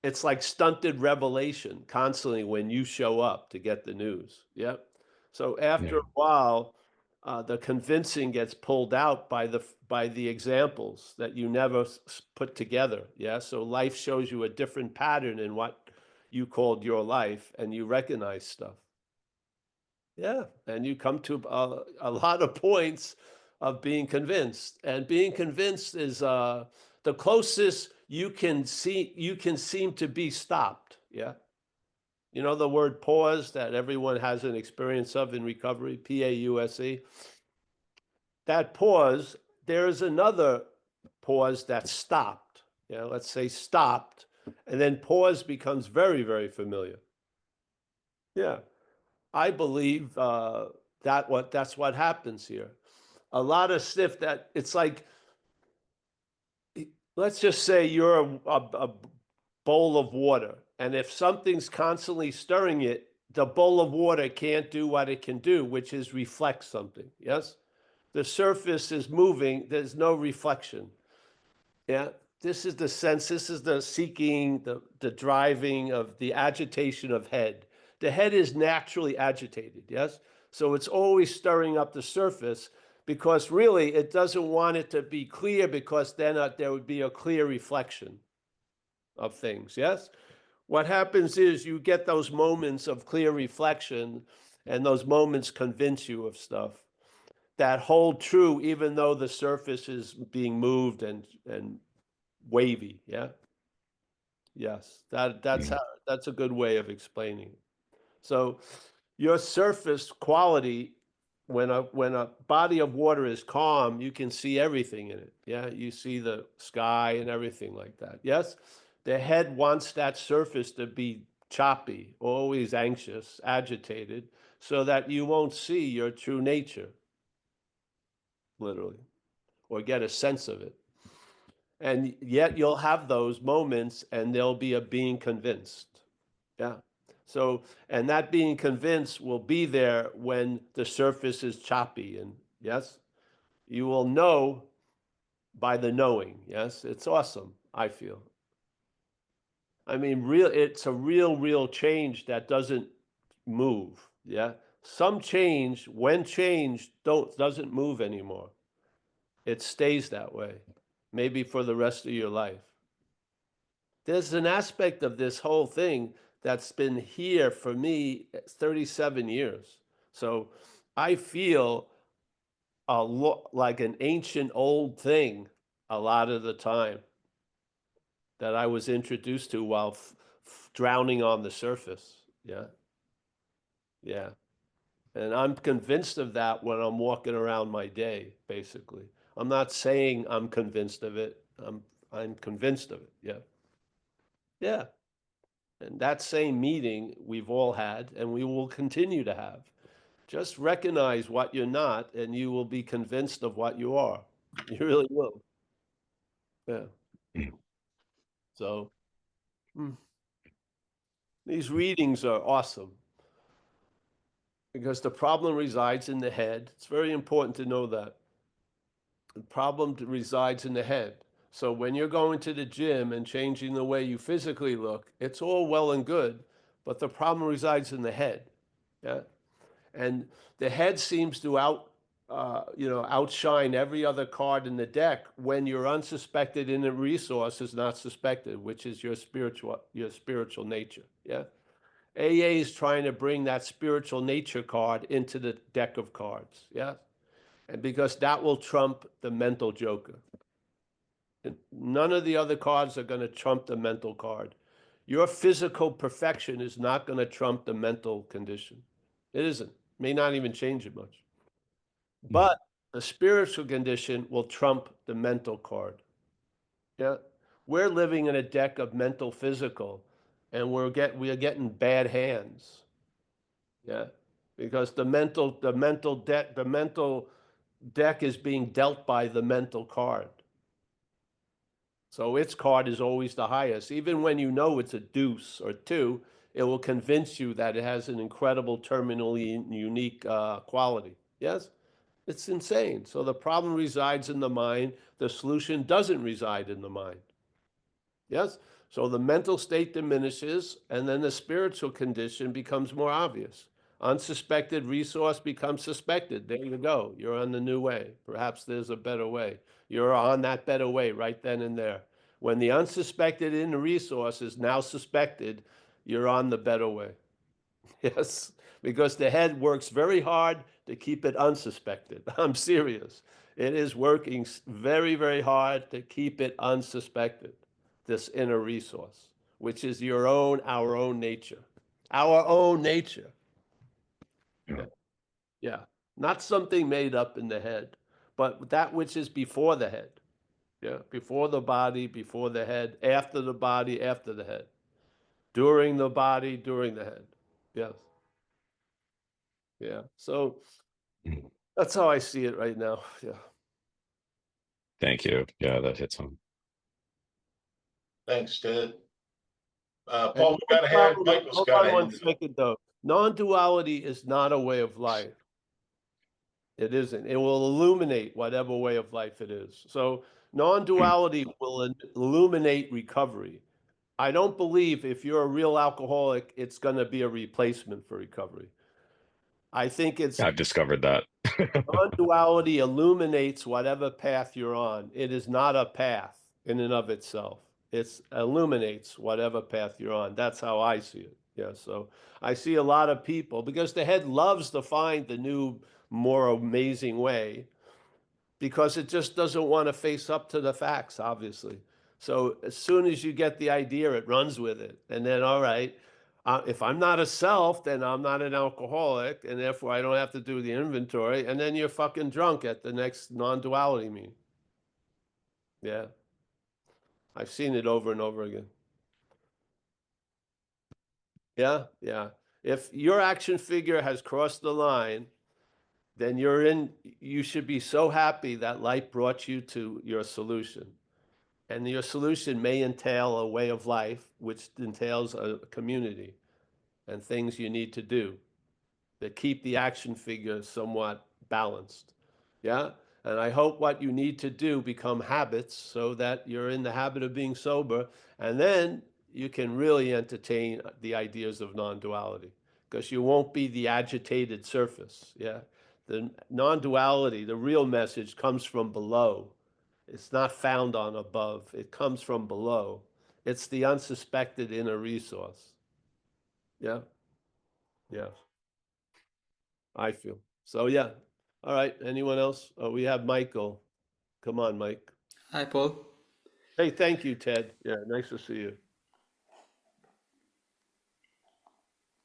S2: it's like stunted revelation constantly when you show up to get the news. Yep. So after
S3: Yeah.
S2: a while, the convincing gets pulled out by the examples that you never put together. Yeah. So life shows you a different pattern in what you called your life, and you recognize stuff. Yeah. And you come to a lot of points of being convinced, and being convinced is the closest you can seem to be stopped. Yeah. You know the word pause that everyone has an experience of in recovery, PAUSE. That pause, there is another pause that's stopped. Yeah, let's say stopped, and then pause becomes very, very familiar. Yeah, I believe that's what happens here. A lot of stuff that it's like, let's just say you're a bowl of water, and if something's constantly stirring it, the bowl of water can't do what it can do, which is reflect something. Yes, the surface is moving, there's no reflection. Yeah, this is the sense, this is the seeking, the driving of the agitation of head. The head is naturally agitated, yes? So it's always stirring up the surface, because really it doesn't want it to be clear, because then there would be a clear reflection of things, yes? What happens is you get those moments of clear reflection, and those moments convince you of stuff that hold true, even though the surface is being moved and wavy. Yeah. Yes. That's a good way of explaining it. So your surface quality, when a body of water is calm, you can see everything in it. Yeah. You see the sky and everything like that. Yes. The head wants that surface to be choppy, always anxious, agitated, so that you won't see your true nature, literally, or get a sense of it. And yet you'll have those moments, and there'll be a being convinced. Yeah. So, and that being convinced will be there when the surface is choppy. And yes, you will know by the knowing. Yes, it's awesome, I feel. I mean, it's a real change that doesn't move. Yeah. Some change, when change doesn't move anymore. It stays that way, maybe for the rest of your life. There's an aspect of this whole thing that's been here for me 37 years. So I feel like an ancient old thing a lot of the time that I was introduced to while drowning on the surface. Yeah. Yeah. And I'm convinced of that when I'm walking around my day, basically. I'm not saying I'm convinced of it. I'm convinced of it. Yeah. Yeah. And that same meeting we've all had, and we will continue to have. Just recognize what you're not, and you will be convinced of what you are. You really will. Yeah. So these readings are awesome, because the problem resides in the head. It's very important to know that. The problem resides in the head. So when you're going to the gym and changing the way you physically look, it's all well and good, but the problem resides in the head. Yeah. And the head seems to outshine every other card in the deck when your unsuspected inner resource is not suspected, which is your spiritual nature. Yeah. AA is trying to bring that spiritual nature card into the deck of cards. Yeah. And because that will trump the mental joker. And none of the other cards are going to trump the mental card. Your physical perfection is not going to trump the mental condition. It isn't. May not even change it much. But the spiritual condition will trump the mental card. Yeah. We're living in a deck of mental physical, and we are getting bad hands. Yeah. Because the mental deck is being dealt by the mental card. So its card is always the highest. Even when you know it's a deuce or two, it will convince you that it has an incredible terminally unique quality. Yes? It's insane. So the problem resides in the mind. The solution doesn't reside in the mind. Yes? So the mental state diminishes, and then the spiritual condition becomes more obvious. Unsuspected resource becomes suspected. There you go. You're on the new way. Perhaps there's a better way. You're on that better way right then and there. When the unsuspected in the resource is now suspected, you're on the better way. Yes, because the head works very hard to keep it unsuspected. I'm serious. It is working very, very hard to keep it unsuspected, this inner resource, which is our own nature. Our own nature. Yeah. Yeah. Not something made up in the head, but that which is before the head. Yeah. Before the body, before the head, after the body, after the head, during the body, during the head. Yes. Yeah. So
S3: Mm.
S2: that's how I see it right now. Yeah.
S3: Thank you. Yeah, that hits home.
S1: Thanks, Ted.
S2: And
S1: Paul, we got a hand.
S2: non-duality,
S1: Michael's
S2: hold
S1: got a
S2: on one
S1: hand.
S2: second though. Non-duality is not a way of life. It isn't. It will illuminate whatever way of life it is. So non-duality will illuminate recovery. I don't believe if you're a real alcoholic, it's going to be a replacement for recovery. I think it's
S3: I've discovered that.
S2: non-duality illuminates whatever path you're on. It is not a path in and of itself. It illuminates whatever path you're on. That's how I see it. Yeah. So I see a lot of people because the head loves to find the new, more amazing way because it just doesn't want to face up to the facts, obviously. So as soon as you get the idea, it runs with it. And then, all right, if I'm not a self, then I'm not an alcoholic, and therefore I don't have to do the inventory. And then you're fucking drunk at the next non-duality meeting. Yeah. I've seen it over and over again. Yeah, yeah. If your action figure has crossed the line, then you should be so happy that light brought you to your solution. And your solution may entail a way of life, which entails a community and things you need to do that keep the action figure somewhat balanced. Yeah. And I hope what you need to do become habits so that you're in the habit of being sober. And then you can really entertain the ideas of non-duality because you won't be the agitated surface. Yeah. The non-duality, the real message comes from below. It's not found on above. It comes from below. It's the unsuspected inner resource. Yeah. Yeah. I feel. So yeah. All right. Anyone else? Oh, we have Michael. Come on, Mike.
S4: Hi, Paul.
S2: Hey, thank you, Ted. Yeah, nice to see you.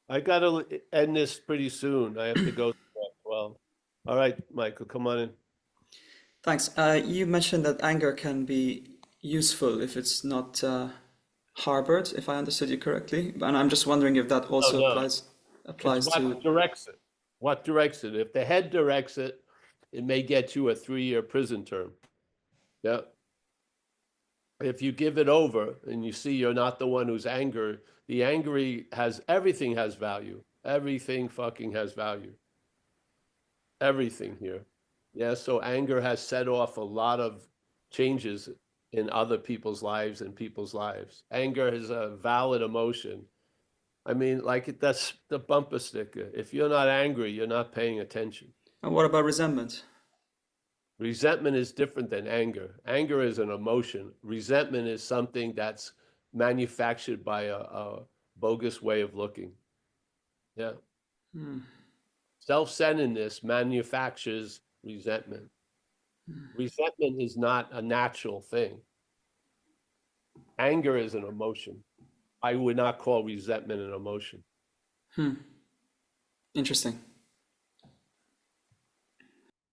S2: I gotta end this pretty soon. I have to go at 12. All right, Michael, come on in.
S4: Thanks. You mentioned that anger can be useful if it's not harbored, if I understood you correctly. And I'm just wondering if that also
S2: no.
S4: applies
S2: It's
S4: to.
S2: what directs it. What directs it? If the head directs it, it may get you a 3-year prison term. Yeah. If you give it over and you see you're not the one who's angry, the angry has everything has value. Everything fucking has value. Everything here. Yeah. So anger has set off a lot of changes in other people's lives and people's lives. Anger is a valid emotion. I mean, like that's the bumper sticker. If you're not angry, you're not paying attention.
S4: And what about resentment?
S2: Resentment is different than anger. Anger is an emotion. Resentment is something that's manufactured by a bogus way of looking. Yeah. Self-centeredness manufactures resentment. Resentment is not a natural thing. Anger is an emotion. I would not call resentment an emotion.
S4: Interesting.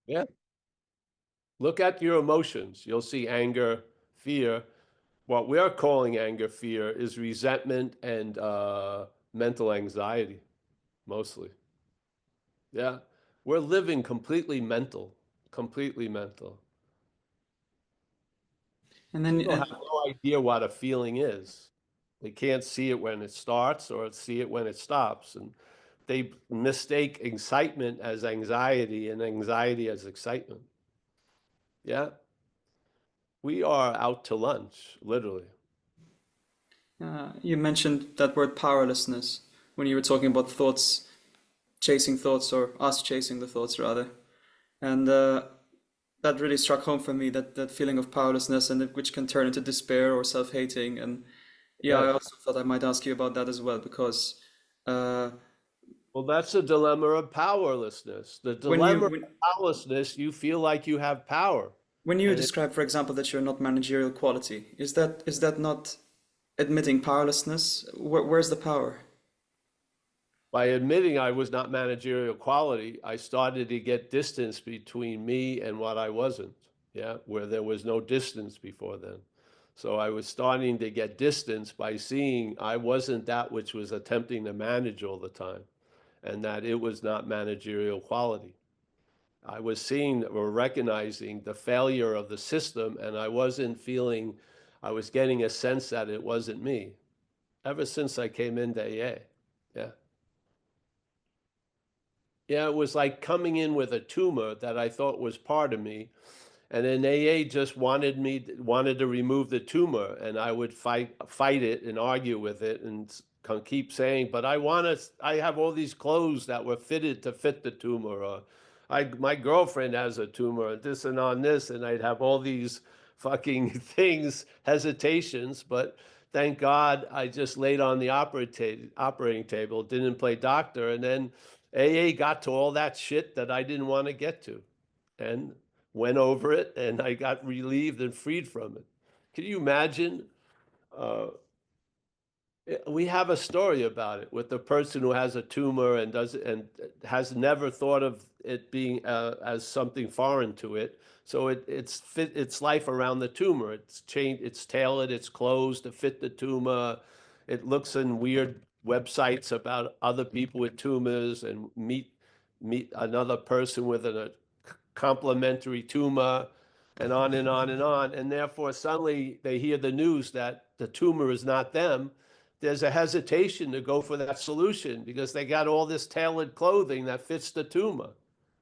S2: Yeah. Look at your emotions. You'll see anger, fear. What we're calling anger, fear is resentment and mental anxiety, mostly. Yeah. We're living completely mental, completely mental.
S4: And then
S2: People have no idea what a feeling is. They can't see it when it starts or see it when it stops. And they mistake excitement as anxiety and anxiety as excitement. Yeah. We are out to lunch, literally.
S4: you mentioned that word powerlessness when you were talking about thoughts chasing thoughts, or us chasing the thoughts rather. And that really struck home for me, that feeling of powerlessness, and which can turn into despair or self-hating. And yeah, I
S2: Yes.
S4: also thought I might ask you about that as well, because uh,
S2: Well, that's the dilemma of powerlessness. The
S4: when you
S2: dilemma of
S4: when,
S2: powerlessness, you feel like you have power.
S4: when you
S2: And it,
S4: describe, for example, that you're not managerial quality, is that not admitting powerlessness? Where's the power?
S2: by admitting I was not managerial quality, I started to get distance between me and what I wasn't. Yeah, where there was no distance before then. So I was starting to get distance by seeing I wasn't that which was attempting to manage all the time, and that it was not managerial quality. I was seeing or recognizing the failure of the system, and I wasn't feeling, I was getting a sense that it wasn't me ever since I came into AA. Yeah. Yeah, it was like coming in with a tumor that I thought was part of me. And then AA just wanted to remove the tumor, and I would fight it and argue with it and keep saying, but I have all these clothes that were fitted to fit the tumor, or my girlfriend has a tumor, and this and on this, and I'd have all these fucking things, hesitations, but thank God I just laid on the operating table, didn't play doctor, and then AA got to all that shit that I didn't want to get to. And went over it, and I got relieved and freed from it. Can you imagine? Uh, we have a story about it with the person who has a tumor and has never thought of it being as something foreign to it. So it's fit its life around the tumor. It's changed, it's tailored, its clothes to fit the tumor. It looks in weird websites about other people with tumors and meet another person with a complementary tumor, and on and on and on. And therefore, suddenly they hear the news that the tumor is not them. There's a hesitation to go for that solution because they got all this tailored clothing that fits the tumor.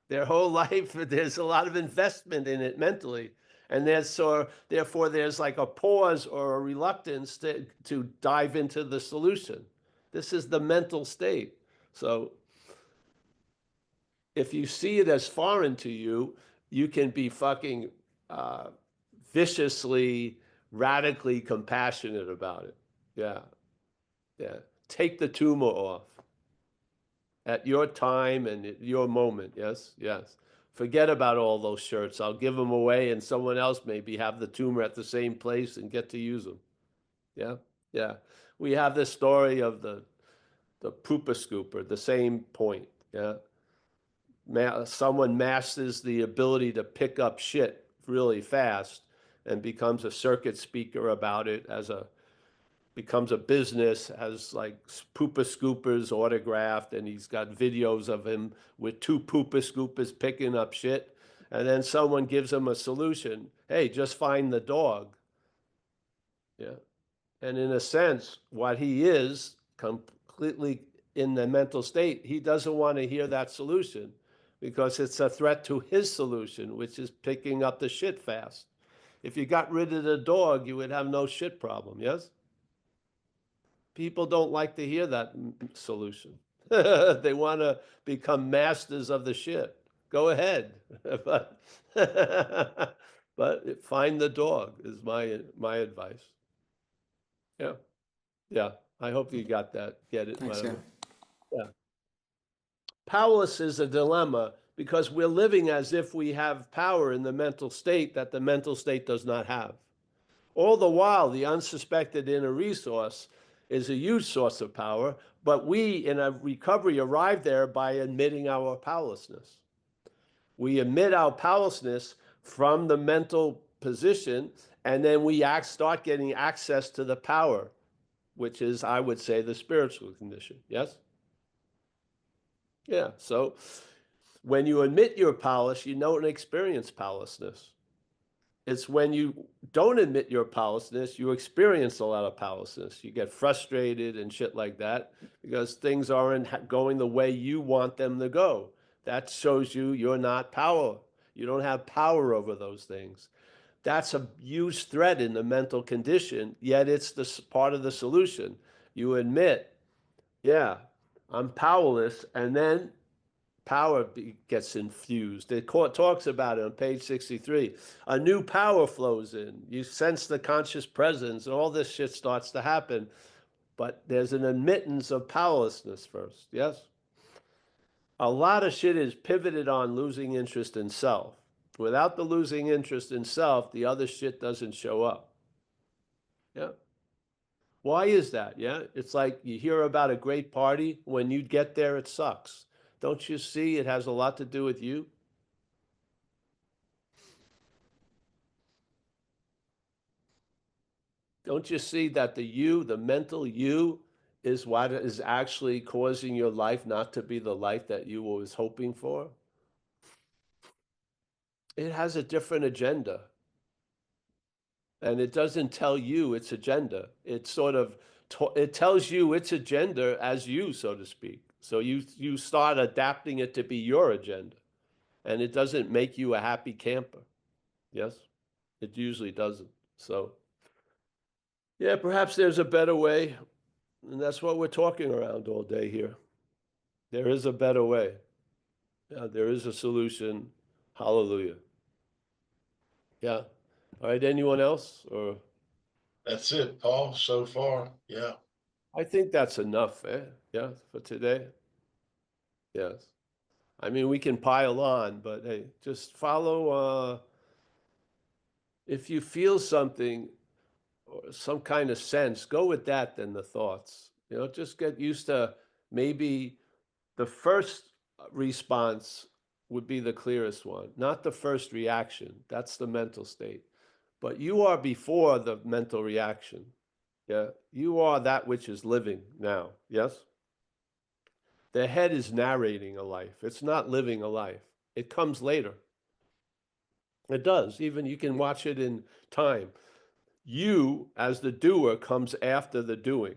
S2: Their whole life, there's a lot of investment in it mentally. And therefore, there's like a pause or a reluctance to dive into the solution. This is the mental state. So if you see it as foreign to you, you can be fucking uh, viciously, radically compassionate about it. Yeah, yeah. Take the tumor off at your time and at your moment. Yes, yes. Forget about all those shirts. I'll give them away, and someone else maybe have the tumor at the same place and get to use them. Yeah, yeah. We have this story of the pooper scooper, the same point. Yeah. Someone masters the ability to pick up shit really fast and becomes a circuit speaker about it, becomes a business, has like pooper scoopers autographed, and he's got videos of him with two pooper scoopers picking up shit. And then someone gives him a solution. Hey, just find the dog. Yeah. And in a sense, what he is completely in the mental state, he doesn't want to hear that solution because it's a threat to his solution, which is picking up the shit fast. If you got rid of the dog, you would have no shit problem, yes? People don't like to hear that solution. They want to become masters of the shit. Go ahead. but, but find the dog is my advice. Yeah. Yeah. I hope you got that. Get it?
S4: Thanks. Yeah.
S2: Whatever. Yeah. Powerless is a dilemma because we're living as if we have power in the mental state that the mental state does not have. All the while, the unsuspected inner resource is a huge source of power, but we in a recovery arrive there by admitting our powerlessness. We admit our powerlessness from the mental position, and then we start getting access to the power, which is, I would say, the spiritual condition. Yes? Yeah. So when you admit you're powerless, you don't experience powerlessness. It's when you don't admit your powerlessness, you experience a lot of powerlessness. You get frustrated and shit like that because things aren't going the way you want them to go. That shows you're not power. You don't have power over those things. That's a huge threat in the mental condition, yet it's the part of the solution. You admit, yeah, I'm powerless, and then power gets infused. The court talks about it on page 63. A new power flows in. You sense the conscious presence, and all this shit starts to happen. But there's an admittance of powerlessness first, yes? A lot of shit is pivoted on losing interest in self. Without the losing interest in self, the other shit doesn't show up. Yeah. Why is that? Yeah. It's like you hear about a great party. When you get there, it sucks. Don't you see it has a lot to do with you? Don't you see that the you, the mental you, is what is actually causing your life not to be the life that you was hoping for? It has a different agenda. And it doesn't tell you its agenda. It sort of it tells you its agenda as you, so to speak. So you start adapting it to be your agenda, and it doesn't make you a happy camper. Yes, it usually doesn't. So yeah, perhaps there's a better way, and that's what we're talking around all day here. There is a better way. Yeah, there is a solution. Hallelujah. Yeah. All right. Anyone else or?
S1: That's it, Paul, so far. Yeah.
S2: I think that's enough, yeah, for today. Yes. I mean, we can pile on, but hey, just follow. If you feel something or some kind of sense, go with that than the thoughts. You know, just get used to maybe the first response would be the clearest one, not the first reaction. That's the mental state. But you are before the mental reaction. Yeah. You are that which is living now. Yes. The head is narrating a life. It's not living a life. It comes later. It does. Even you can watch it in time. You, as the doer, comes after the doing.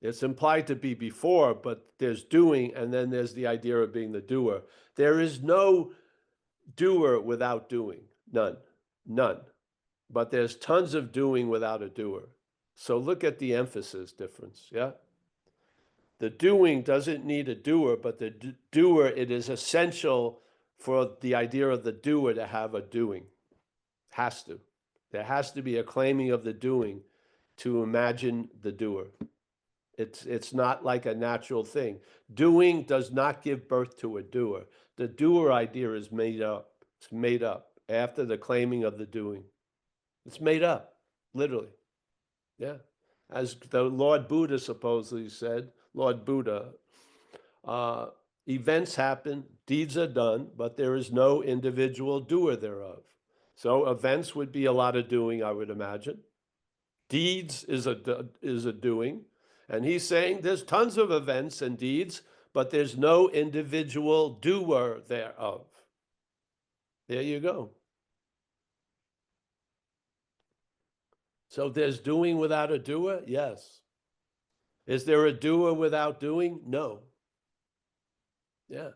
S2: It's implied to be before, but there's doing, and then there's the idea of being the doer. There is no doer without doing. None. None. But there's tons of doing without a doer. So look at the emphasis difference, yeah? The doing doesn't need a doer, but the doer, it is essential for the idea of the doer to have a doing. Has to. There has to be a claiming of the doing to imagine the doer. It's not like a natural thing. Doing does not give birth to a doer. The doer idea is made up. It's made up after the claiming of the doing. It's made up, literally. Yeah. As the Lord Buddha supposedly said, Lord Buddha, events happen, deeds are done, but there is no individual doer thereof. So events would be a lot of doing, I would imagine. Deeds is a doing. And he's saying there's tons of events and deeds, but there's no individual doer thereof. There you go. So there's doing without a doer? Yes. Is there a doer without doing? No. Yeah.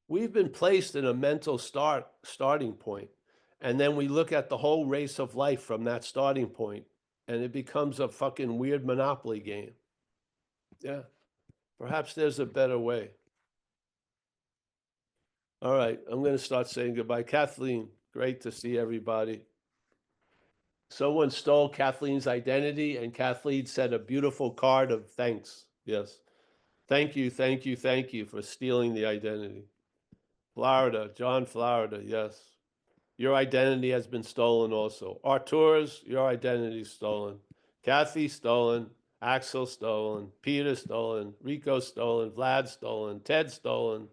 S2: We've been placed in a mental starting point, and then we look at the whole race of life from that starting point, and it becomes a fucking weird Monopoly game. Yeah. Perhaps there's a better way. All right, I'm going to start saying goodbye. Kathleen, great to see everybody. Someone stole Kathleen's identity, and Kathleen sent a beautiful card of thanks. Yes. Thank you, thank you, thank you for stealing the identity. Florida, John Florida, yes. Your identity has been stolen also. Artur's, your identity stolen. Kathy stolen. Axel stolen. Peter stolen. Rico stolen. Vlad stolen. Ted stolen.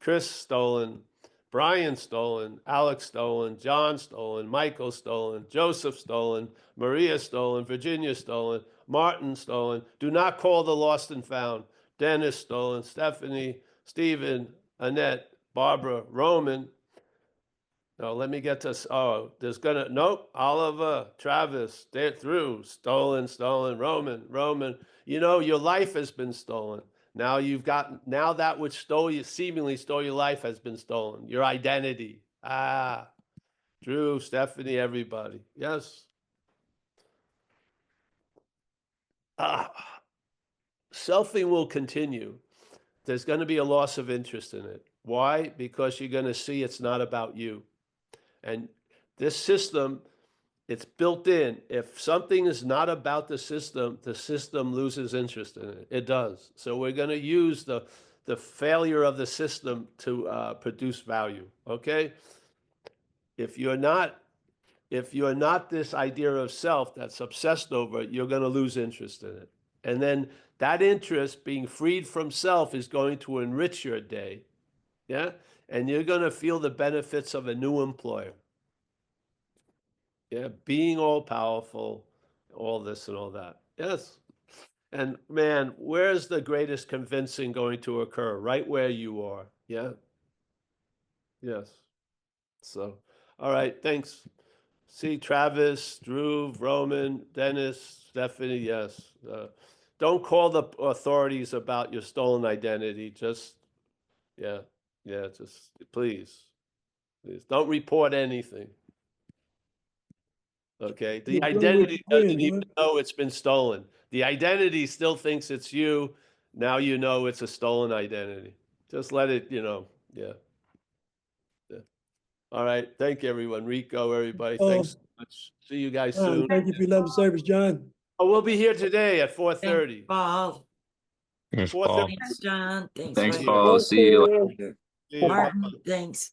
S2: Chris stolen. Brian stolen. Alex stolen. John stolen. Michael stolen. Joseph stolen. Maria stolen. Virginia stolen. Martin stolen. Do not call the lost and found. Dennis stolen. Stephanie. Stephen. Annette. Barbara. Roman. No, let me get to, nope, Oliver, Travis, they're through, stolen, Roman. You know, your life has been stolen. Now now that which seemingly stole your life has been stolen. Your identity. Drew, Stephanie, everybody. Yes. selfing will continue. There's going to be a loss of interest in it. Why? Because you're going to see it's not about you. And this system, it's built in. If something is not about the system loses interest in it. It does. So we're going to use the failure of the system to produce value. Okay? If you're not this idea of self that's obsessed over it, you're going to lose interest in it. And then that interest, being freed from self, is going to enrich your day. Yeah? And you're going to feel the benefits of a new employer. Yeah, being all powerful, all this and all that. Yes. And man, where's the greatest convincing going to occur? Right where you are. Yeah. Yes. So, all right. Thanks. See, Travis, Drew, Roman, Dennis, Stephanie. Yes. Don't call the authorities about your stolen identity. Just, yeah. Just please don't report anything. Okay, the identity doesn't even know it's been stolen. The identity still thinks it's you. Now you know it's a stolen identity. Just let it, yeah. All right, thank you, everyone. Rico, everybody, thanks so much. See you guys soon.
S5: Thank you for your love and service, John.
S2: Oh, we'll be here today at 4:30.
S6: Paul.
S3: Here's Paul.
S6: Thanks, John. Thanks,
S7: Thanks,
S6: Ray.
S7: Paul. See you later.
S6: Martin, thanks.